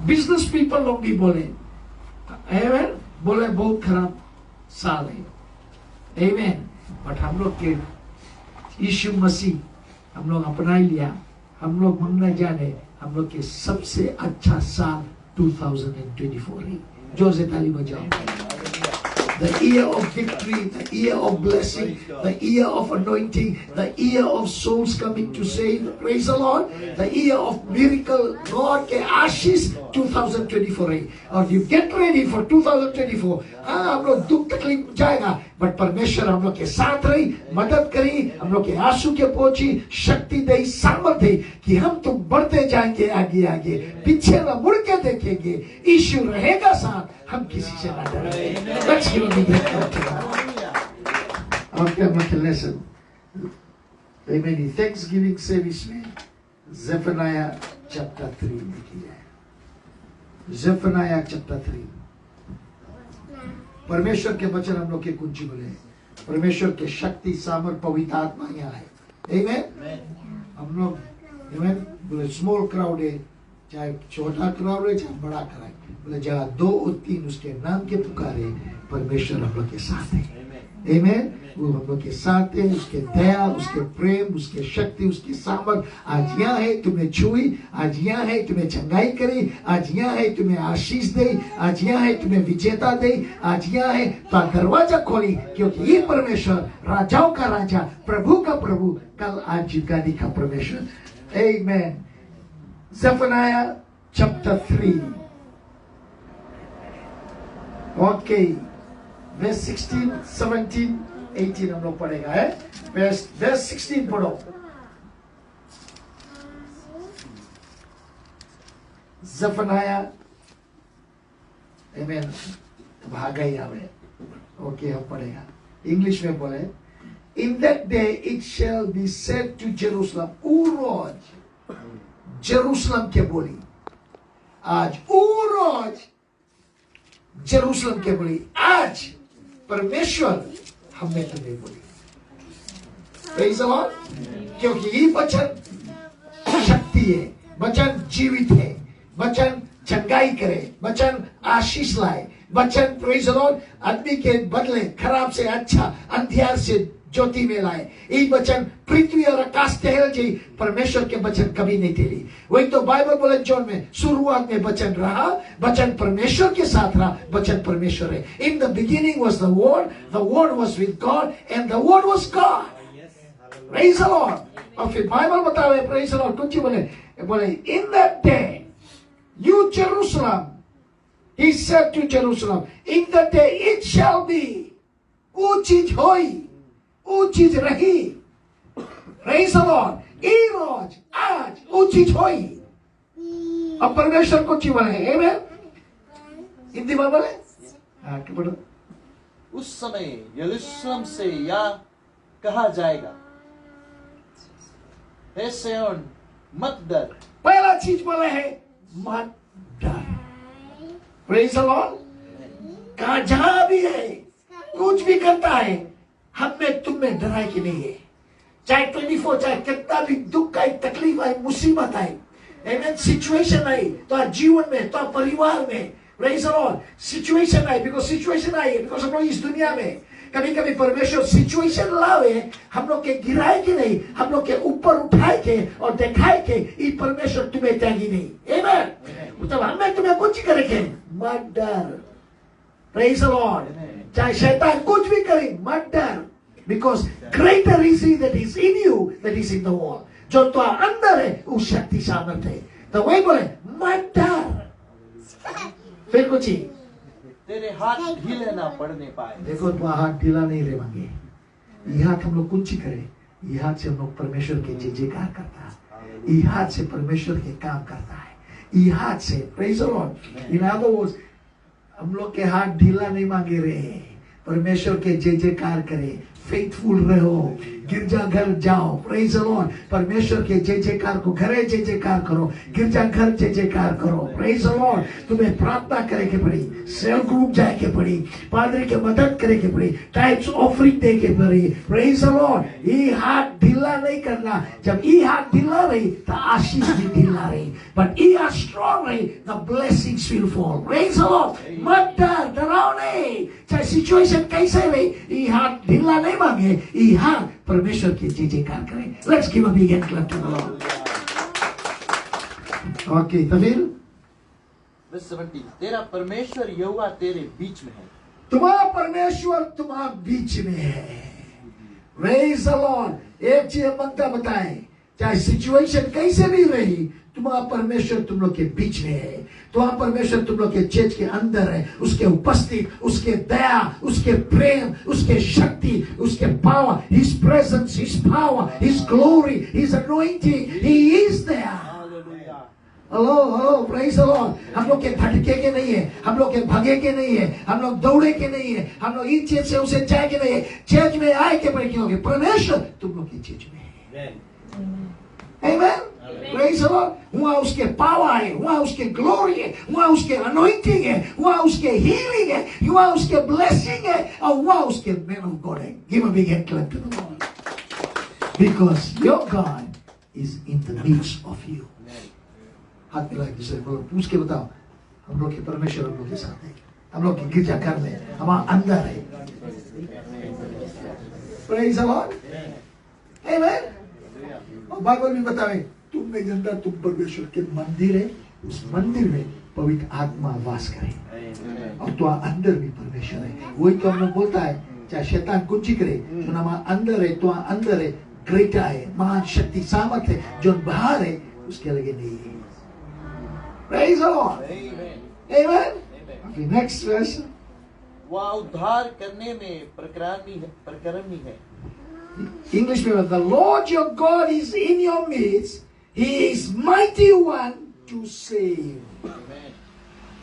बिजनेस पीपल लोग भी बोले, आमीन, बोले बहुत खराब साल है। आमीन। बट हम लोग के यीशु मसीह हम लोग अपना ही लिया, हम लोग मांगना जाने, हम लोग के सबसे अच्छा साल 2024 है। जोर से ताली बजाओ। The year of victory, the year of blessing, the year of anointing, the year of souls coming to save. Praise the Lord. The year of miracle. God के आशीष 2024 है। और you get ready for 2024. हाँ, हम लोग दुख तकलीफ जाएगा, but परमेश्वर हम लोग के साथ रही, मदद करी, हम लोग के आंसू के पहुंची, शक्ति दे, सामर्थ दे कि हम तो बढ़ते जाएंगे आगे आगे, पीछे न मुड़ के देखेंगे। यीशु रहेगा साथ, हम किसी से ना डरेंगे। Let's give him a big clap. Okay, my lesson. Amen. Thanksgiving service में Zephaniah chapter 3 लिखी है। Zephaniah chapter 3। परमेश्वर के वचन हम लोग के कुंजी बोले, परमेश्वर के शक्ति, सामर्थ, पवित्र आत्मा यहाँ है। आमीन। हम लोग आमीन बोले स्मॉल क्राउड है, चाहे छोटा क्राउड है, चाहे बड़ा क्राउड है, बोले जहाँ 2 और 3 उसके नाम के पुकारे, परमेश्वर हम लोग के साथ है। आमीन। वो हम लोग के साथ है, उसके दया, उसके प्रेम, उसके शक्ति, उसकी सामर्थ आज यहाँ है तुम्हें छुई, आज यहाँ है तुम्हें चंगाई करी, आज यहाँ है तुम्हें आशीष दे, आज यहाँ है तुम्हें विजेता दे, आज यहाँ है तो दरवाजा खोली, क्योंकि ये परमेश्वर राजाओं का राजा, प्रभु का प्रभु, कल आज युगानी का परमेश्वर। आमीन। Zephaniah chapter 3. Okay. Verse 16, 17, 18 हम लोग पढ़ेगा है। Verse 16 पढ़ो। Zephaniah, Amen, भागा ही आवे। ओके, हम पढ़ेगा। इंग्लिश में बोले, In that day it shall be said to Jerusalem, O Lord, Jerusalem के बोली आज, ओ रोज जेरूसलम के बोली आज, परमेश्वर हमें तुम्हें बोली। Praise the Lord. क्योंकि ये वचन शक्ति है, वचन जीवित है, वचन चंगाई करे, वचन आशीष लाए, वचन praise the Lord आदमी के बदले, खराब से अच्छा, अंधियार से ज्योति में लाए। ये वचन पृथ्वी और आकाश टहल जी परमेश्वर के वचन कभी नहीं टहली। वही तो बाइबल बोले जॉन में शुरुआत में वचन रहा, वचन परमेश्वर के साथ रहा, वचन परमेश्वर है। In the beginning was the word was with God and the word was God. Praise the Lord. और फिर बाइबल बतावे प्रेज द लॉर्ड कुछ बोले in that day you Jerusalem, he said to Jerusalem, in the day it shall be, वो चीज होई, वो चीज रही। Praise the Lord। ई रोज आज वो चीज होई। अब परमेश्वर को चीज बोले, आमेन। हिंदी में बोले, हाँ क्या बोलो? उस समय यरूशलेम से यह कहा जाएगा, हे सिय्योन मत डर। पहला चीज बोले है मत डर। Praise the Lord। कहा जहां भी है, कुछ भी करता है, हमें तुम्हें डराए कि नहीं है। चाहे 24, चाहे कितना भी दुख आए, तकलीफ आए, मुसीबत आए, आमेन, सिचुएशन आई तो जीवन में, तो परिवार में, Praise the Lord, situation I, because situation I, because हम लोग इस दुनिया में कभी कभी परमेश्वर सिचुएशन लावे, हम लोग के गिराए कि नहीं, हम लोग के ऊपर उठाए के और दिखाए के, ये परमेश्वर तुम्हें त्यागी नहीं। आमेन। मतलब हमें तुम्हें कुछ करेंगे मत डर। Praise the Lord। चाहे शैतान कुछ भी करे मत डर, because greater is he that is in you that is in the world। जो तो अंदर है वो शक्ति सामर्थ है। तो वही बोले मत डर। फिर कुछ ही तेरे हाथ ढीले ना पड़ने पाए। देखो तुम्हारा हाथ ढीला नहीं रहेंगे। ये हाथ हम लोग कुछ ही करे, ये हाथ से हम लोग परमेश्वर के जयकार करता है, ये हाथ से परमेश्वर के काम करता है, ये हाथ से। Praise the Lord. In other words हम लोग के हाथ ढीला नहीं मांगे रहे, परमेश्वर के जयकार करे, फेथफुल रहो, गिरजा घर जाओ। Praise the Lord. परमेश्वर के जयकार को घरे जयकार करो, गिरजा घर जयकार करो। Praise the Lord. तुम्हें प्रार्थना करे के पड़ी, सेल ग्रुप जाए के पड़ी, पादरी के मदद करे के पड़ी, टाइप्स ऑफरिंग दे के पड़ी। Praise the Lord. ये हाथ ढीला नहीं करना। जब ये हाथ ढीला रही तो आशीष भी ढीला रही, बट ये हाथ स्ट्रॉन्ग रही, the blessings will fall. Praise the Lord. मत डर, डराओ नहीं, चाहे सिचुएशन कैसे रही, ये हाथ ढीला नहीं मांगे, ये हाथ परमेश्वर के जयकार करें। Let's give a big hand clap to the Lord. Okay, तो फिर Verse 17, तेरा परमेश्वर यहोवा तेरे बीच में है। तुम्हारा परमेश्वर तुम्हारा बीच में है। Praise the Lord. एक चीज मंत्र बताएं, चाहे सिचुएशन कैसे भी रही, तुम्हारा परमेश्वर तुम लोग के बीच में है। तुम्हारा परमेश्वर तुम लोग के चर्च के अंदर है, उसके उपस्थित, उसके दया, उसके प्रेम, उसके शक्ति, उसके power, his presence, his power, his glory, his anointing, he is there. Hello hello, praise the Lord. हम लोग के भटके के नहीं है, हम लोग के भागे के नहीं है, हम लोग दौड़े के नहीं है, हम लोग इस चीज से उसे जाए के नहीं है, चर्च में आए के पड़े क्योंकि परमेश्वर तुम लोग की चर्च में है। आमेन। Praise the Lord. वहां उसके पावर है, वहां उसके ग्लोरी है, वहां उसके अनॉइंटिंग है, वहां उसके हीलिंग है, वहां उसके ब्लेसिंग है, और वहां उसके मैन ऑफ गॉड है। Give a big hand clap to the Lord, because your God is in the midst of you. हाथ मिला किसी को पूछ के बताओ, हम लोग के परमेश्वर हम लोग के साथ है, हम लोग के गिरजाघर में, हमारा अंदर है। Praise the Lord. आमेन। और बाइबल भी बतावे, तुम नहीं जानता तुम परमेश्वर के मंदिर है, उस मंदिर में पवित्र आत्मा वास करे, और तो अंदर भी परमेश्वर है। वही तो हम लोग बोलता है, चाहे शैतान कुछ ही करे, जो हमारा अंदर है, तो अंदर है, ग्रेटर है, महान शक्ति सामर्थ है, जो बाहर है उसके लगे नहीं है। Praise the Lord. Amen. Okay, next verse. वह उद्धार करने में प्रकर्मी है। English में, the Lord your God is in your midst. He is mighty one to save. Amen.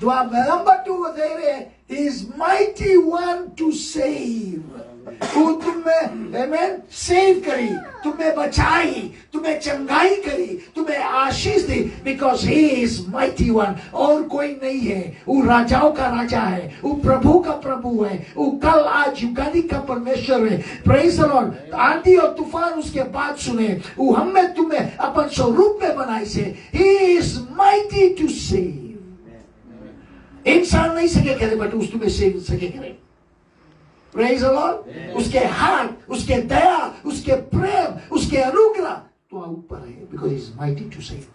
जो आप number 2 दे रहे हैं, He is mighty one to save. वो तुम्हें, amen, सेव करी, तुम्हें बचाई, तुम्हें चंगाई करी, तुम्हें आशीष दी, because he is mighty one। और कोई नहीं है। वो राजाओं का राजा है, वो प्रभु का प्रभु है, वो कल आज युगादि का परमेश्वर है। Praise the Lord. आंधी और तूफान उसके बात सुने, वो हमें तुम्हें अपन स्वरूप में बनाए से। he is mighty to save। इंसान नहीं सके करे, बट उस तुम्हें सेव सके करे। Praise the Lord. उसके हाथ, उसके दया, उसके प्रेम, उसके अनुग्रह तो ऊपर है, because he is mighty to save.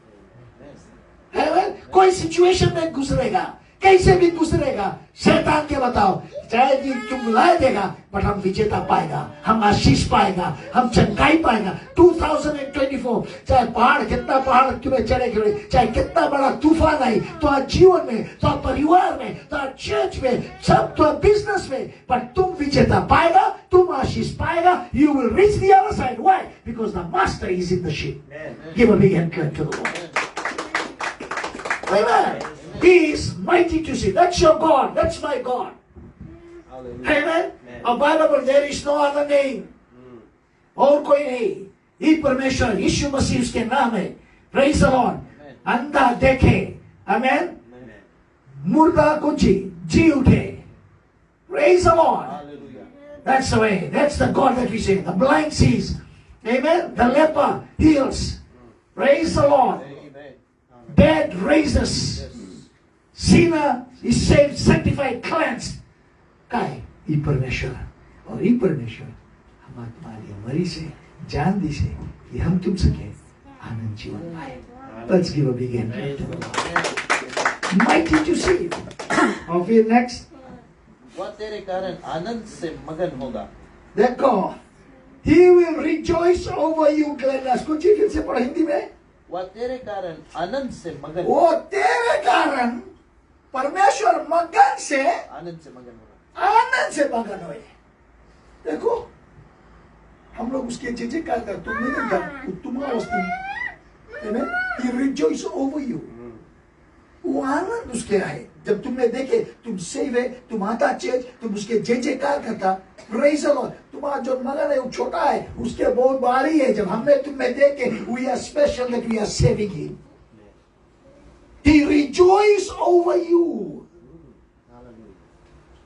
Amen. कोई सिचुएशन में गुजरेगा, कैसे भी गुजरेगा, शैतान के बताओ, चाहे कि तुम ला देगा, बट हम विजेता पाएगा, हम आशीष पाएगा, हम चंगाई पाएगा। 2024 चाहे पहाड़, कितना पहाड़ तुम्हें चढ़े खड़े, चाहे कितना बड़ा तूफान आए तो जीवन में, तो परिवार में, तो चर्च में, सब तो बिजनेस में, पर तुम विजेता पाएगा, तुम आशीष पाएगा। You will reach the other side. Why? Because the master is in the ship. Give a big hand clap to the Lord. Amen. He is mighty to save. That's your God. That's my God. Amen. Our Bible, there is no other name. और कोई नहीं, ही परमेश्वर, यीशु मसीह उसके नाम है। Praise the Lord. अंधा देखे, Amen. मुर्दा को जी उठे। Praise the Lord. That's the way. That's the God that we say. The blind sees. Amen. The leper heals. Praise the Lord. Dead raises. Sinner is saved, sanctified, cleansed. काय ही परमेश्वर, और ही परमेश्वर हम तुम्हारी मरी से, जान दी से कि हम तुम सके आनंद जीवन पाए। Let's give a big hand to the Lord. Mighty to see. और फिर next, वह तेरे कारण आनंद से मगन होगा। देखो, He will rejoice over you gladness। कुछ ही फिर से पढ़ो हिंदी में। वह तेरे कारण आनंद से मगन, वो तेरे कारण परमेश्वर मगन से, आनंद से मगन होगा, आनंद से मगन हुए। देखो, हम लोग उसके जय का तुम नहीं करते, तुम्हारा वस्तु, He rejoice over you। वो आनंद उसके है। जब तुमने देखे, तुम सेव है, तुम आता चेंज, तुम उसके जयकार करता। Praise the Lord। तुम्हारा जो मगन है वो छोटा है, उसके बहुत भारी है। जब हमने तुम्हें देखे, we are special that we are saving him। He rejoice over you।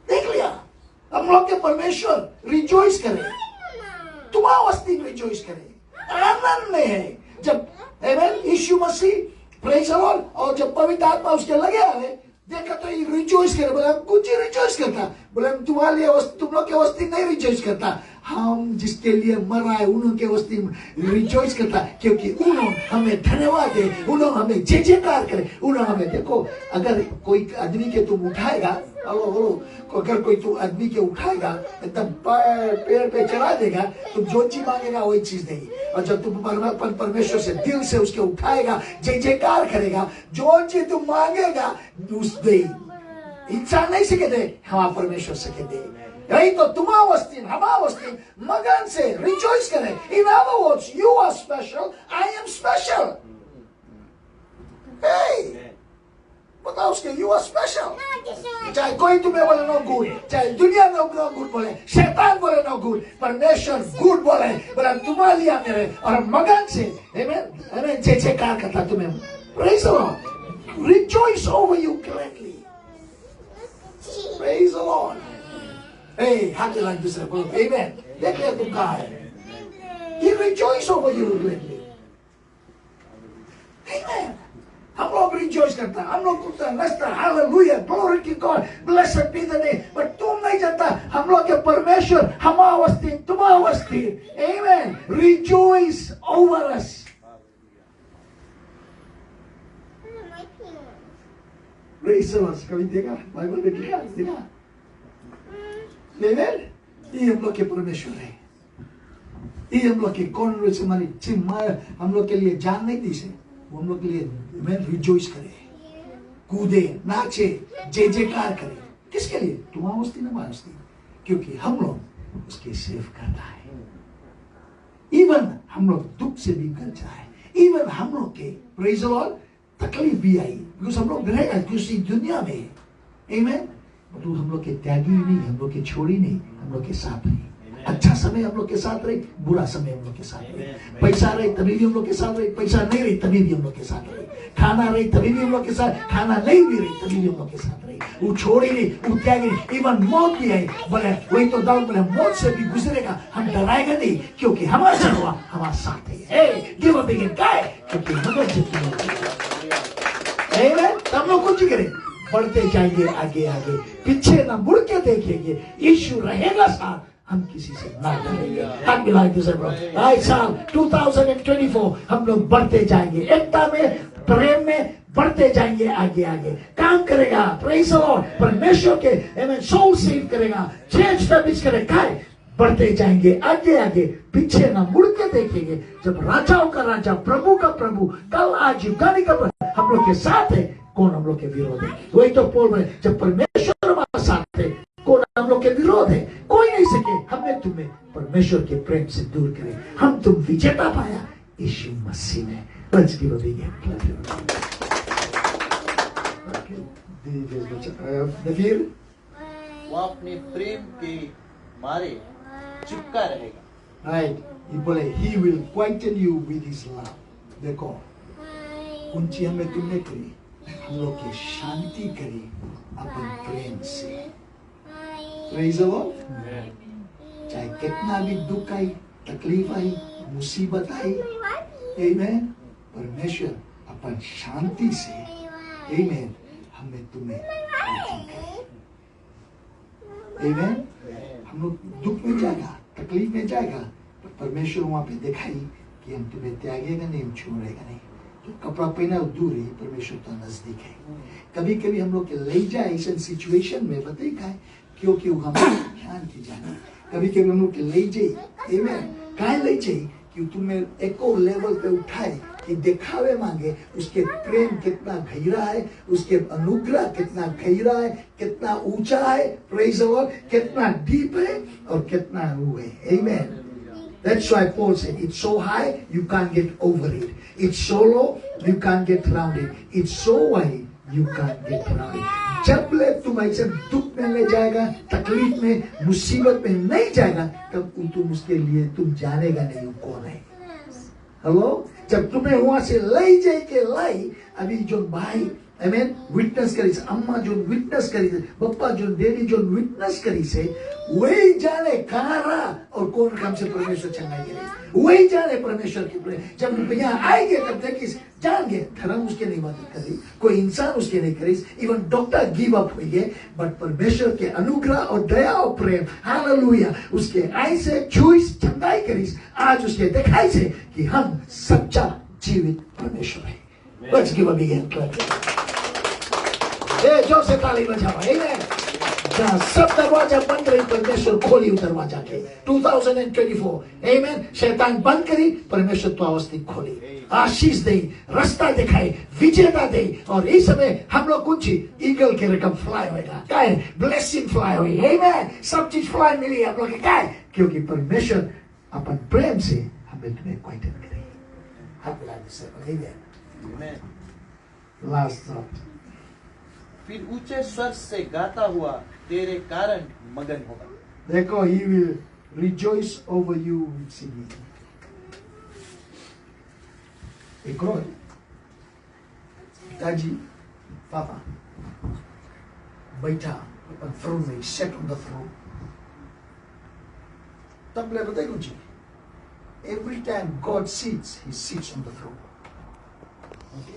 देख लिया, हम लोग के परमेश्वर रिजॉइस करे, तुम्हारा वस्ती रिजॉइस करे, आनंद में है। जब यीशु मसीह, प्रेज़ द लॉर्ड, और जब पवित्र आत्मा उसके लगे आवे, देखा तो ये रिजॉइस करे। बोले हम कुछ ही रिजॉइस करता, बोले हम तुम्हारे लिए, तुम लोग के वस्ती नहीं रिजॉइस करता, हम जिसके लिए मर रहा है उन्होंने वस्ती रिजॉइस करता, क्योंकि उन्होंने हमें धन्यवाद दे, उन्होंने हमें जय जयकार करे, उन्होंने हमें। देखो, अगर कोई आदमी के तुम उठाएगा, अगर कोई तुम आदमी के उठाएगा, एकदम पेड़ पे चढ़ा देगा, तुम जो चीज मांगेगा वही चीज नहीं। और जब तुम परमेश्वर से दिल से उसके उठाएगा, जय जयकार करेगा, जो चीज तुम मांगेगा उस दे। इंसान नहीं सके दे, हमारा परमेश्वर सके दे। यही तो तुम्हारा वस्ती, हमारा वस्ती मगन से रिजॉइस करे। In other words, you are special, I am special। Hey, बताओ उसके, you are special। चाहे कोई तुम्हें बोले no good, चाहे दुनिया no good बोले, शैतान बोले no good, परमेश्वर good बोले, बोला तुम्हारे लिए मेरे, और मगन से, amen, जय जयकार करता तुम्हें। Praise the Lord। Rejoice over you gladly। Praise the Lord। Hey, हाथ लग दूसरे बोलो, amen। देख लिया तुम कहाँ है। He rejoice over you gladly। Amen। हम लोग रिजॉइस करता, हम लोग कुत्ता नचता, hallelujah, glory to God, blessed be the name. But तुम नहीं जानता, हम लोग के परमेश्वर हमारा वस्ती, तुम्हारा वस्ती, amen, rejoice over us. Praise the Lord. कभी देखा बाइबल में लिखा, देखा, आमेन। ये हम लोग के परमेश्वर है, ये हम लोग के कौन से हमारी हम लोग के लिए जान नहीं दी से, वो हम लोग के लिए मैं रिजॉइस करे, कूदे, नाचे, जय जयकार करे। किसके लिए? तुम्हारा वस्ती ना हमारा वस्ती, क्योंकि हम लोग उसके सेव करता है। इवन हम लोग दुख से भी कर जाए, इवन हम लोग के प्रेज़ द लॉर्ड तकलीफ भी आई, बिकॉज़ हम लोग रहेगा किसी दुनिया में, आमेन। तो हम लोग के त्यागी नहीं, हम लोग के छोड़ी नहीं, हम लोग के साथ नहीं। अच्छा समय हम लोग के साथ रहे, बुरा समय हम लोग के साथ रहे। पैसा रहे तभी भी हम लोग के साथ रहे, पैसा नहीं रही तभी भी हम लोग के साथ रहे। खाना रही तभी भी हम लोग के साथ, खाना नहीं भी रही तभी भी हम लोग के साथ रही। वो छोड़ी नहीं, वो त्यागी नहीं, इवन मौत भी आई, बोले वही तो दाऊद बोले, मौत से भी गुजरेगा, हम डराएगा नहीं, क्योंकि हमारा संग हुआ, हमारा साथ है। गिव अ बिग गाय, क्योंकि हम लोग जीतने, हम लोग कुछ करें, बढ़ते जाएंगे आगे आगे, पीछे ना मुड़ के देखेंगे, यीशु रहेगा साथ, हम किसी से ना डरेंगे। हाथ मिलाएं दूसरे ब्रो। साल 2024 हम लोग बढ़ते जाएंगे, एकता में, प्रेम में बढ़ते जाएंगे आगे आगे, काम करेगा, प्रेज़ द लॉर्ड, परमेश्वर के आमेन सोल सेव करेगा, चर्च स्टैब्लिश करेगा, बढ़ते जाएंगे आगे आगे, पीछे ना मुड़ के देखेंगे। जब राजाओं का राजा, प्रभु का प्रभु, कल आज युगानी का हम लोग के साथ है, कौन हम लोग के विरोध है? वही तो बोल रहे, जब परमेश्वर हमारे साथ है, कौन हम लोग के विरोध है? कोई नहीं सके हमें तुम्हें परमेश्वर के प्रेम से दूर करे। हम तुम विजेता पाया यीशु मसीह में। Let's give a big hand. फिर वो अपने प्रेम के मारे चिपका रहेगा। राइट, ये बोले he will quieten you with his love. देखो कुंची हमें तुमने करी, हम लोग की शांति करी अपन प्रेम से। Praise the Lord. चाहे कितना भी दुख आई, तकलीफ आई, मुसीबत आई, आमेन, परमेश्वर अपन शांति से, आमेन, हमें तुम्हें करे। आमेन। हम लोग दुख में जाएगा, तकलीफ में जाएगा, पर परमेश्वर वहां पे दिखाई कि हम तुम्हें त्यागेगा नहीं, हम छोड़ेगा नहीं। जो कपड़ा पहना दूर है, परमेश्वर तो नजदीक है। कभी कभी हम लोग के ले जाए इस सिचुएशन में, बताइए क्योंकि हम शांति जाने, कभी कभी हम लोग ले जाए, आमेन, काहे ले जाए कि तुम्हें एक और लेवल पे उठाए, कि दिखावे मांगे उसके प्रेम कितना गहरा है, उसके अनुग्रह कितना गहरा है, कितना ऊंचा है, प्रेज़ द लॉर्ड, कितना डीप है और कितना वो है। आमेन। That's why Paul said, it's so high, you can't get over it. It's so low, you can't get around it. It's so wide, you can't get around it. जब ले तुम ऐसे दुख में ले जाएगा, तकलीफ में, मुसीबत में नहीं जाएगा, तब तुम उसके लिए तुम जानेगा नहीं वो कौन है। हेलो, जब तुम्हें वहां से ले जाए लाई, अभी जो भाई आमेन विटनेस करी से, अम्मा जो विटनेस करी से, पप्पा जो, डैडी जो विटनेस करी से, वही जाने कहाँ रहा और कौन काम से परमेश्वर चंगाई करे, वही जाने परमेश्वर की प्रेम। जब यहाँ आएंगे तब देखिए जाएंगे, धर्म उसके नहीं मदद करी, कोई इंसान उसके नहीं करी, इवन डॉक्टर गिव अप हुई है, बट परमेश्वर के अनुग्रह और दया और प्रेम, हालेलुया, उसके आई से छुई चंगाई करी, आज उसके दिखाई से कि हम सच्चा जीवित परमेश्वर है। Let's give a big hand clap. जोर से ताली बजाओ, आमेन। जहाँ सब दरवाजा बंद रही, परमेश्वर खोली दरवाजा के 2024, आमेन। शैतान बंद करी, परमेश्वर तो अवस्थित खोली, आशीष दे, रास्ता दिखाई, विजेता दे, और इस समय हम लोग कुछ ईगल के रकम फ्लाई होगा, क्या है, ब्लेसिंग फ्लाई हुई, आमेन। सब चीज फ्लाई मिली हम लोग, क्या है, क्योंकि परमेश्वर अपन प्रेम से हमें तुम्हें क्वाइटन करे। हाथ मिला दे सब, आमेन। लास्ट थॉट, फिर ऊंचे स्वर से गाता हुआ तेरे कारण मगन होगा। देखो, he will rejoice over you with singing. एक और पिताजी, पापा बैठा अपन थ्रोन में, सेट ऑन द थ्रोन, तब ले बताइए कुछ, every time God sits, he sits on the throne.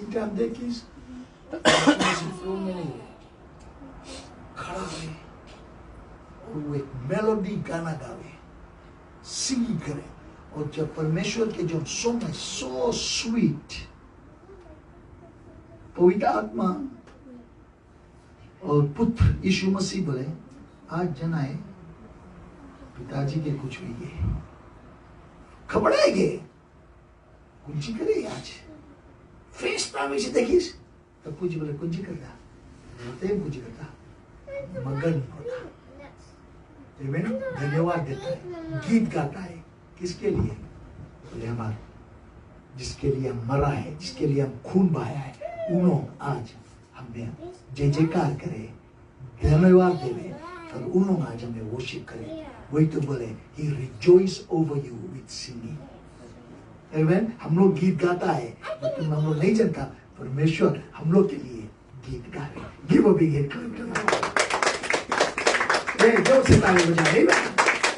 In time देखिस थ्रोन में नहीं है, खड़ा है, वो एक मेलोडी गाना गावे, सिंगिंग करे, और जब परमेश्वर के जो सॉन्ग है सो स्वीट, पवित्र आत्मा और पुत्र यीशु मसीह बोले, आज जनाए पिताजी के कुछ हुई है, घबराएंगे, कुछ करे आज फेस पे से देखिस, तब कुछ बोले कुछ करता, कुछ करता, मगन होता, धन्यवाद देता है, गीत गाता है, किसके लिए, बोले हमारे, जिसके लिए हम मरा है, जिसके लिए हम खून बहाया है, उन्होंने आज हमें जय जयकार करे, धन्यवाद देवे, और उन्होंने आज हमें वर्शिप करे। वही तो बोले, he rejoice over you with singing. Amen? हम लोग गीत गाता है, लेकिन हम लोग नहीं जानता परमेश्वर हम लोग के लिए गीत गा रहे। Give a big hand clap to him. जोर से ताली बजाओ,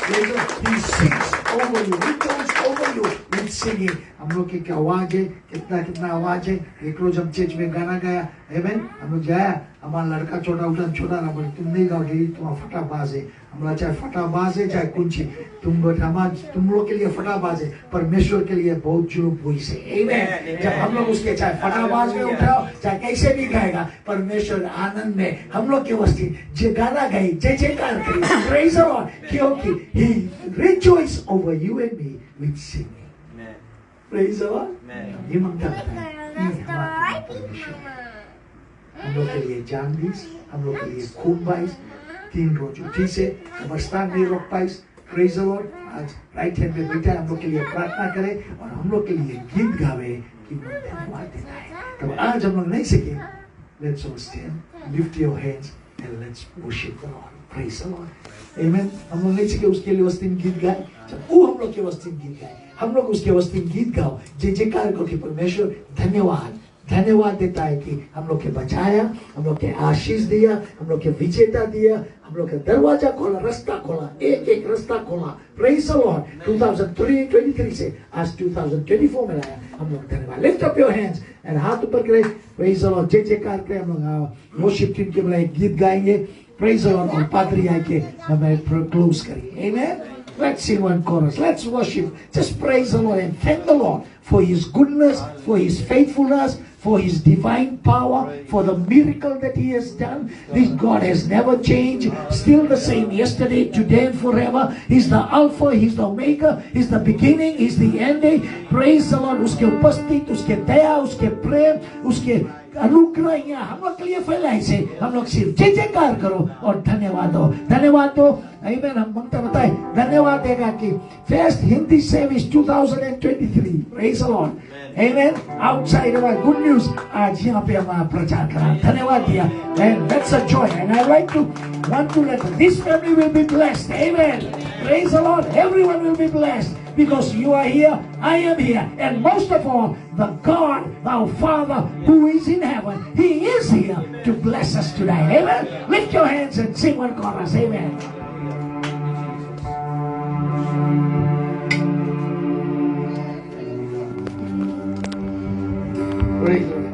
Amen. He sings over you, he goes over you with singing. हम लोग की क्या आवाज है, कितना कितना आवाज है। एक रोज हम चर्च में गाना गाया, Amen. हम लोग जाया हमारा लड़का छोटा उठा छोटा ना बोले तुम नहीं गाओ डैडी तुम फटाबाज है हमारा चाहे फटाबाज है चाहे कुछ तुम लोग के लिए फटाबाज है परमेश्वर के लिए बहुत जुनून हुई से Amen. जब हम लोग उसके चाहे फटाबाज में उठाओ चाहे कैसे भी गाएगा परमेश्वर आनंद में हम लोग के वस्ती जे गाना गाए जय जयकार करें Praise the Lord क्योंकि He rejoice over you and me with singing. Praise the Lord. ये मांगता है हम लोग के लिए जान दीस हम लोग के लिए खून बाइस 3 रोज उठी से कब्रिस्तान नहीं रोक पाइस Praise the Lord. आज राइट हैंड पे बैठा हम लोग के लिए प्रार्थना करे और हम लोग के लिए गीत गावे कि धन्यवाद देता है तब आज हम लोग नहीं सीखे Let's all stand lift your hands and let's worship the Lord. Praise the Lord. Amen. हम लोग नहीं सीखे उसके लिए वस्तीन गीत गाए जब वो हम लोग के वस्तीन गीत गाए हम लोग उसके वस्तीन गीत गाओ जय जयकार को कि परमेश्वर धन्यवाद देता है कि हम लोग के बचाया हम लोग के आशीष दिया हम लोग के विजेता दिया हम लोग के दरवाजा खोला रास्ता खोला एक रास्ता खोला Praise the Lord. 2023 से आज 2024 में लाया हम लोग धन्यवाद lift up your hands and हाथ ऊपर करें Praise the Lord. जय जयकार करें हम लोग worship टीम के बुलाए गीत गाएंगे Praise the Lord. और पादरी आके हमें क्लोज करेंगे Amen. Let's sing one chorus. Let's worship. Just praise the Lord and thank the Lord for His goodness, for His faithfulness, for His divine power, for the miracle that He has done. This God has never changed. Still the same yesterday, today and forever. He's the Alpha, He's the Omega, He's the beginning, He's the ending. Praise the Lord. उसके उपस्थित, उसके दया, उसके प्रेम, उसके अनुग्रह यहाँ हम लोग के लिए फैलाए से हम लोग सिर्फ जय जयकार करो और धन्यवाद दो Amen. हम मंगता बताए धन्यवाद देगा कि First Hindi Service 2023 Praise the Lord. Amen. Outside of our good news आज यहाँ पे हमारा प्रचार करा धन्यवाद दिया and that's a joy and I want to let this family will be blessed. Amen. Praise the Lord. Everyone will be blessed because you are here, I am here, and most of all, the God, our Father who is in heaven, He is here to bless us today. Amen. Lift your hands and sing one chorus. Amen. Praise the Lord.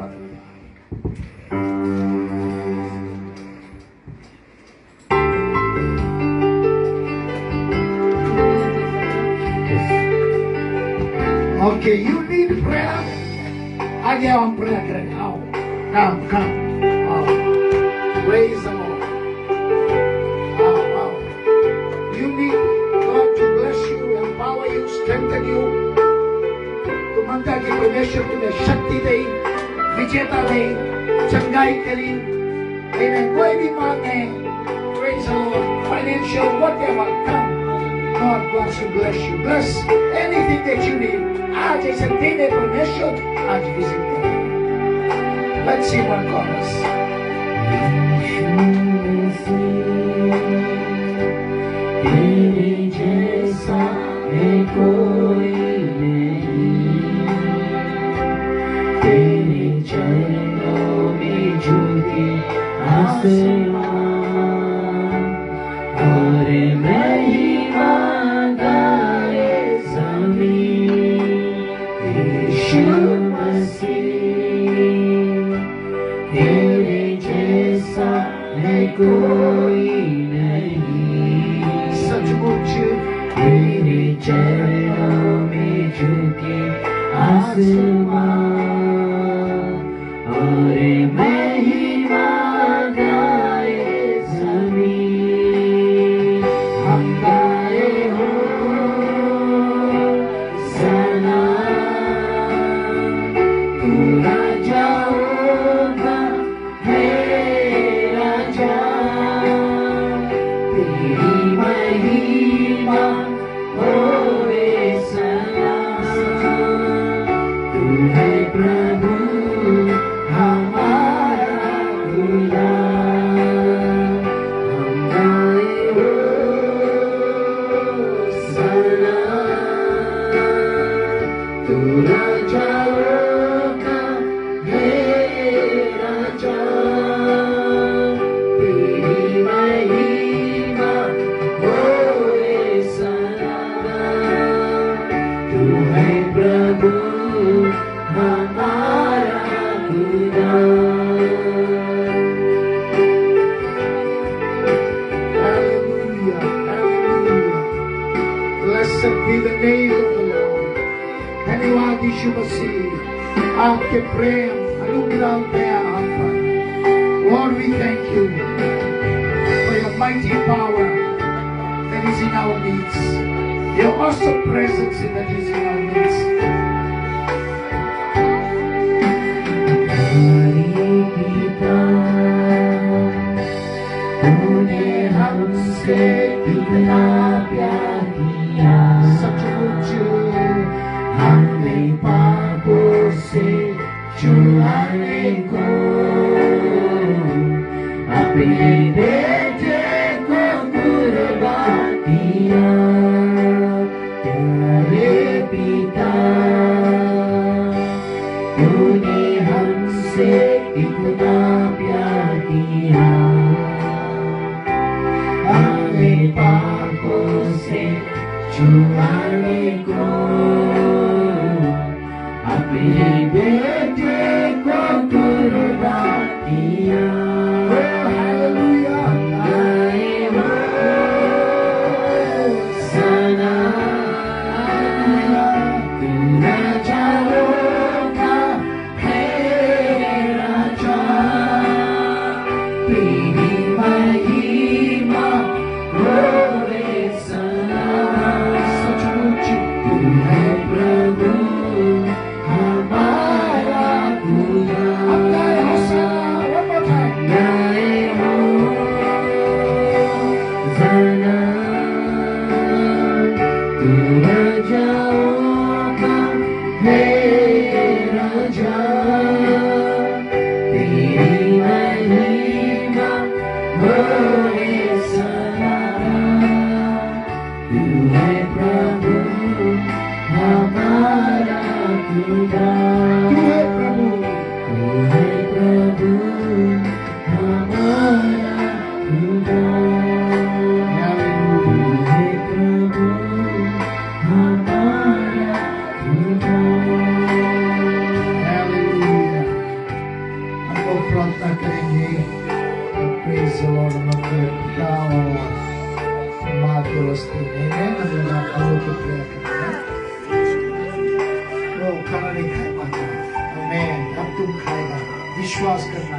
Okay, you need prayer. I get on prayer today. Come. Praise the Lord. You need God to bless you, empower you, strengthen you. तो मांगता कि परमेश्वर तुम्हें शक्ति दे, विजेता दे, चंगाई करी. Amen. कोई भी मांग है. Praise the Lord. Financial, whatever. Come. God wants to bless you. Bless anything that you need. आज ऐसे दिन है परमेश्वर आज विजिट करें. Let's sing one chorus. तेरे जैसा है कोई नहीं, तेरे चरणों में झुके आसमान और महिमा गाए ज़मीन. यीशु मसीह तेरे जैसा है कोई नहीं, सचमुच तेरे चरणों में झुके आसमान और महिमा गाए ज़मीन. हम गाए हो सना तू राजा होगा है राजा, तेरी महिमा होवे सना. तू है प्रभु हमारा दूल्हा. हम गाए हो सना तू राजा होगा है राजा, तेरी महिमा होवे Blessed be the name of the Lord. धन्यवाद यीशु मसीह, आपके प्रेम अनुग्रह दया हम पर। Lord, we thank you for your mighty power that is in our midst, your awesome presence that is in our midst. तूने हमसे कितना प्यार किया, सचमुच हमें पापों से छुड़ाने को अपने बेटे को कुर्बान किया। प्यारे पिता, तूने हमसे कितना प्यार किया, हमें पापों से छुड़ाने को अपने बेटे को कुर्बान किया। खाना नहीं खा पाता, मैं अब तुम खाएगा, विश्वास करना।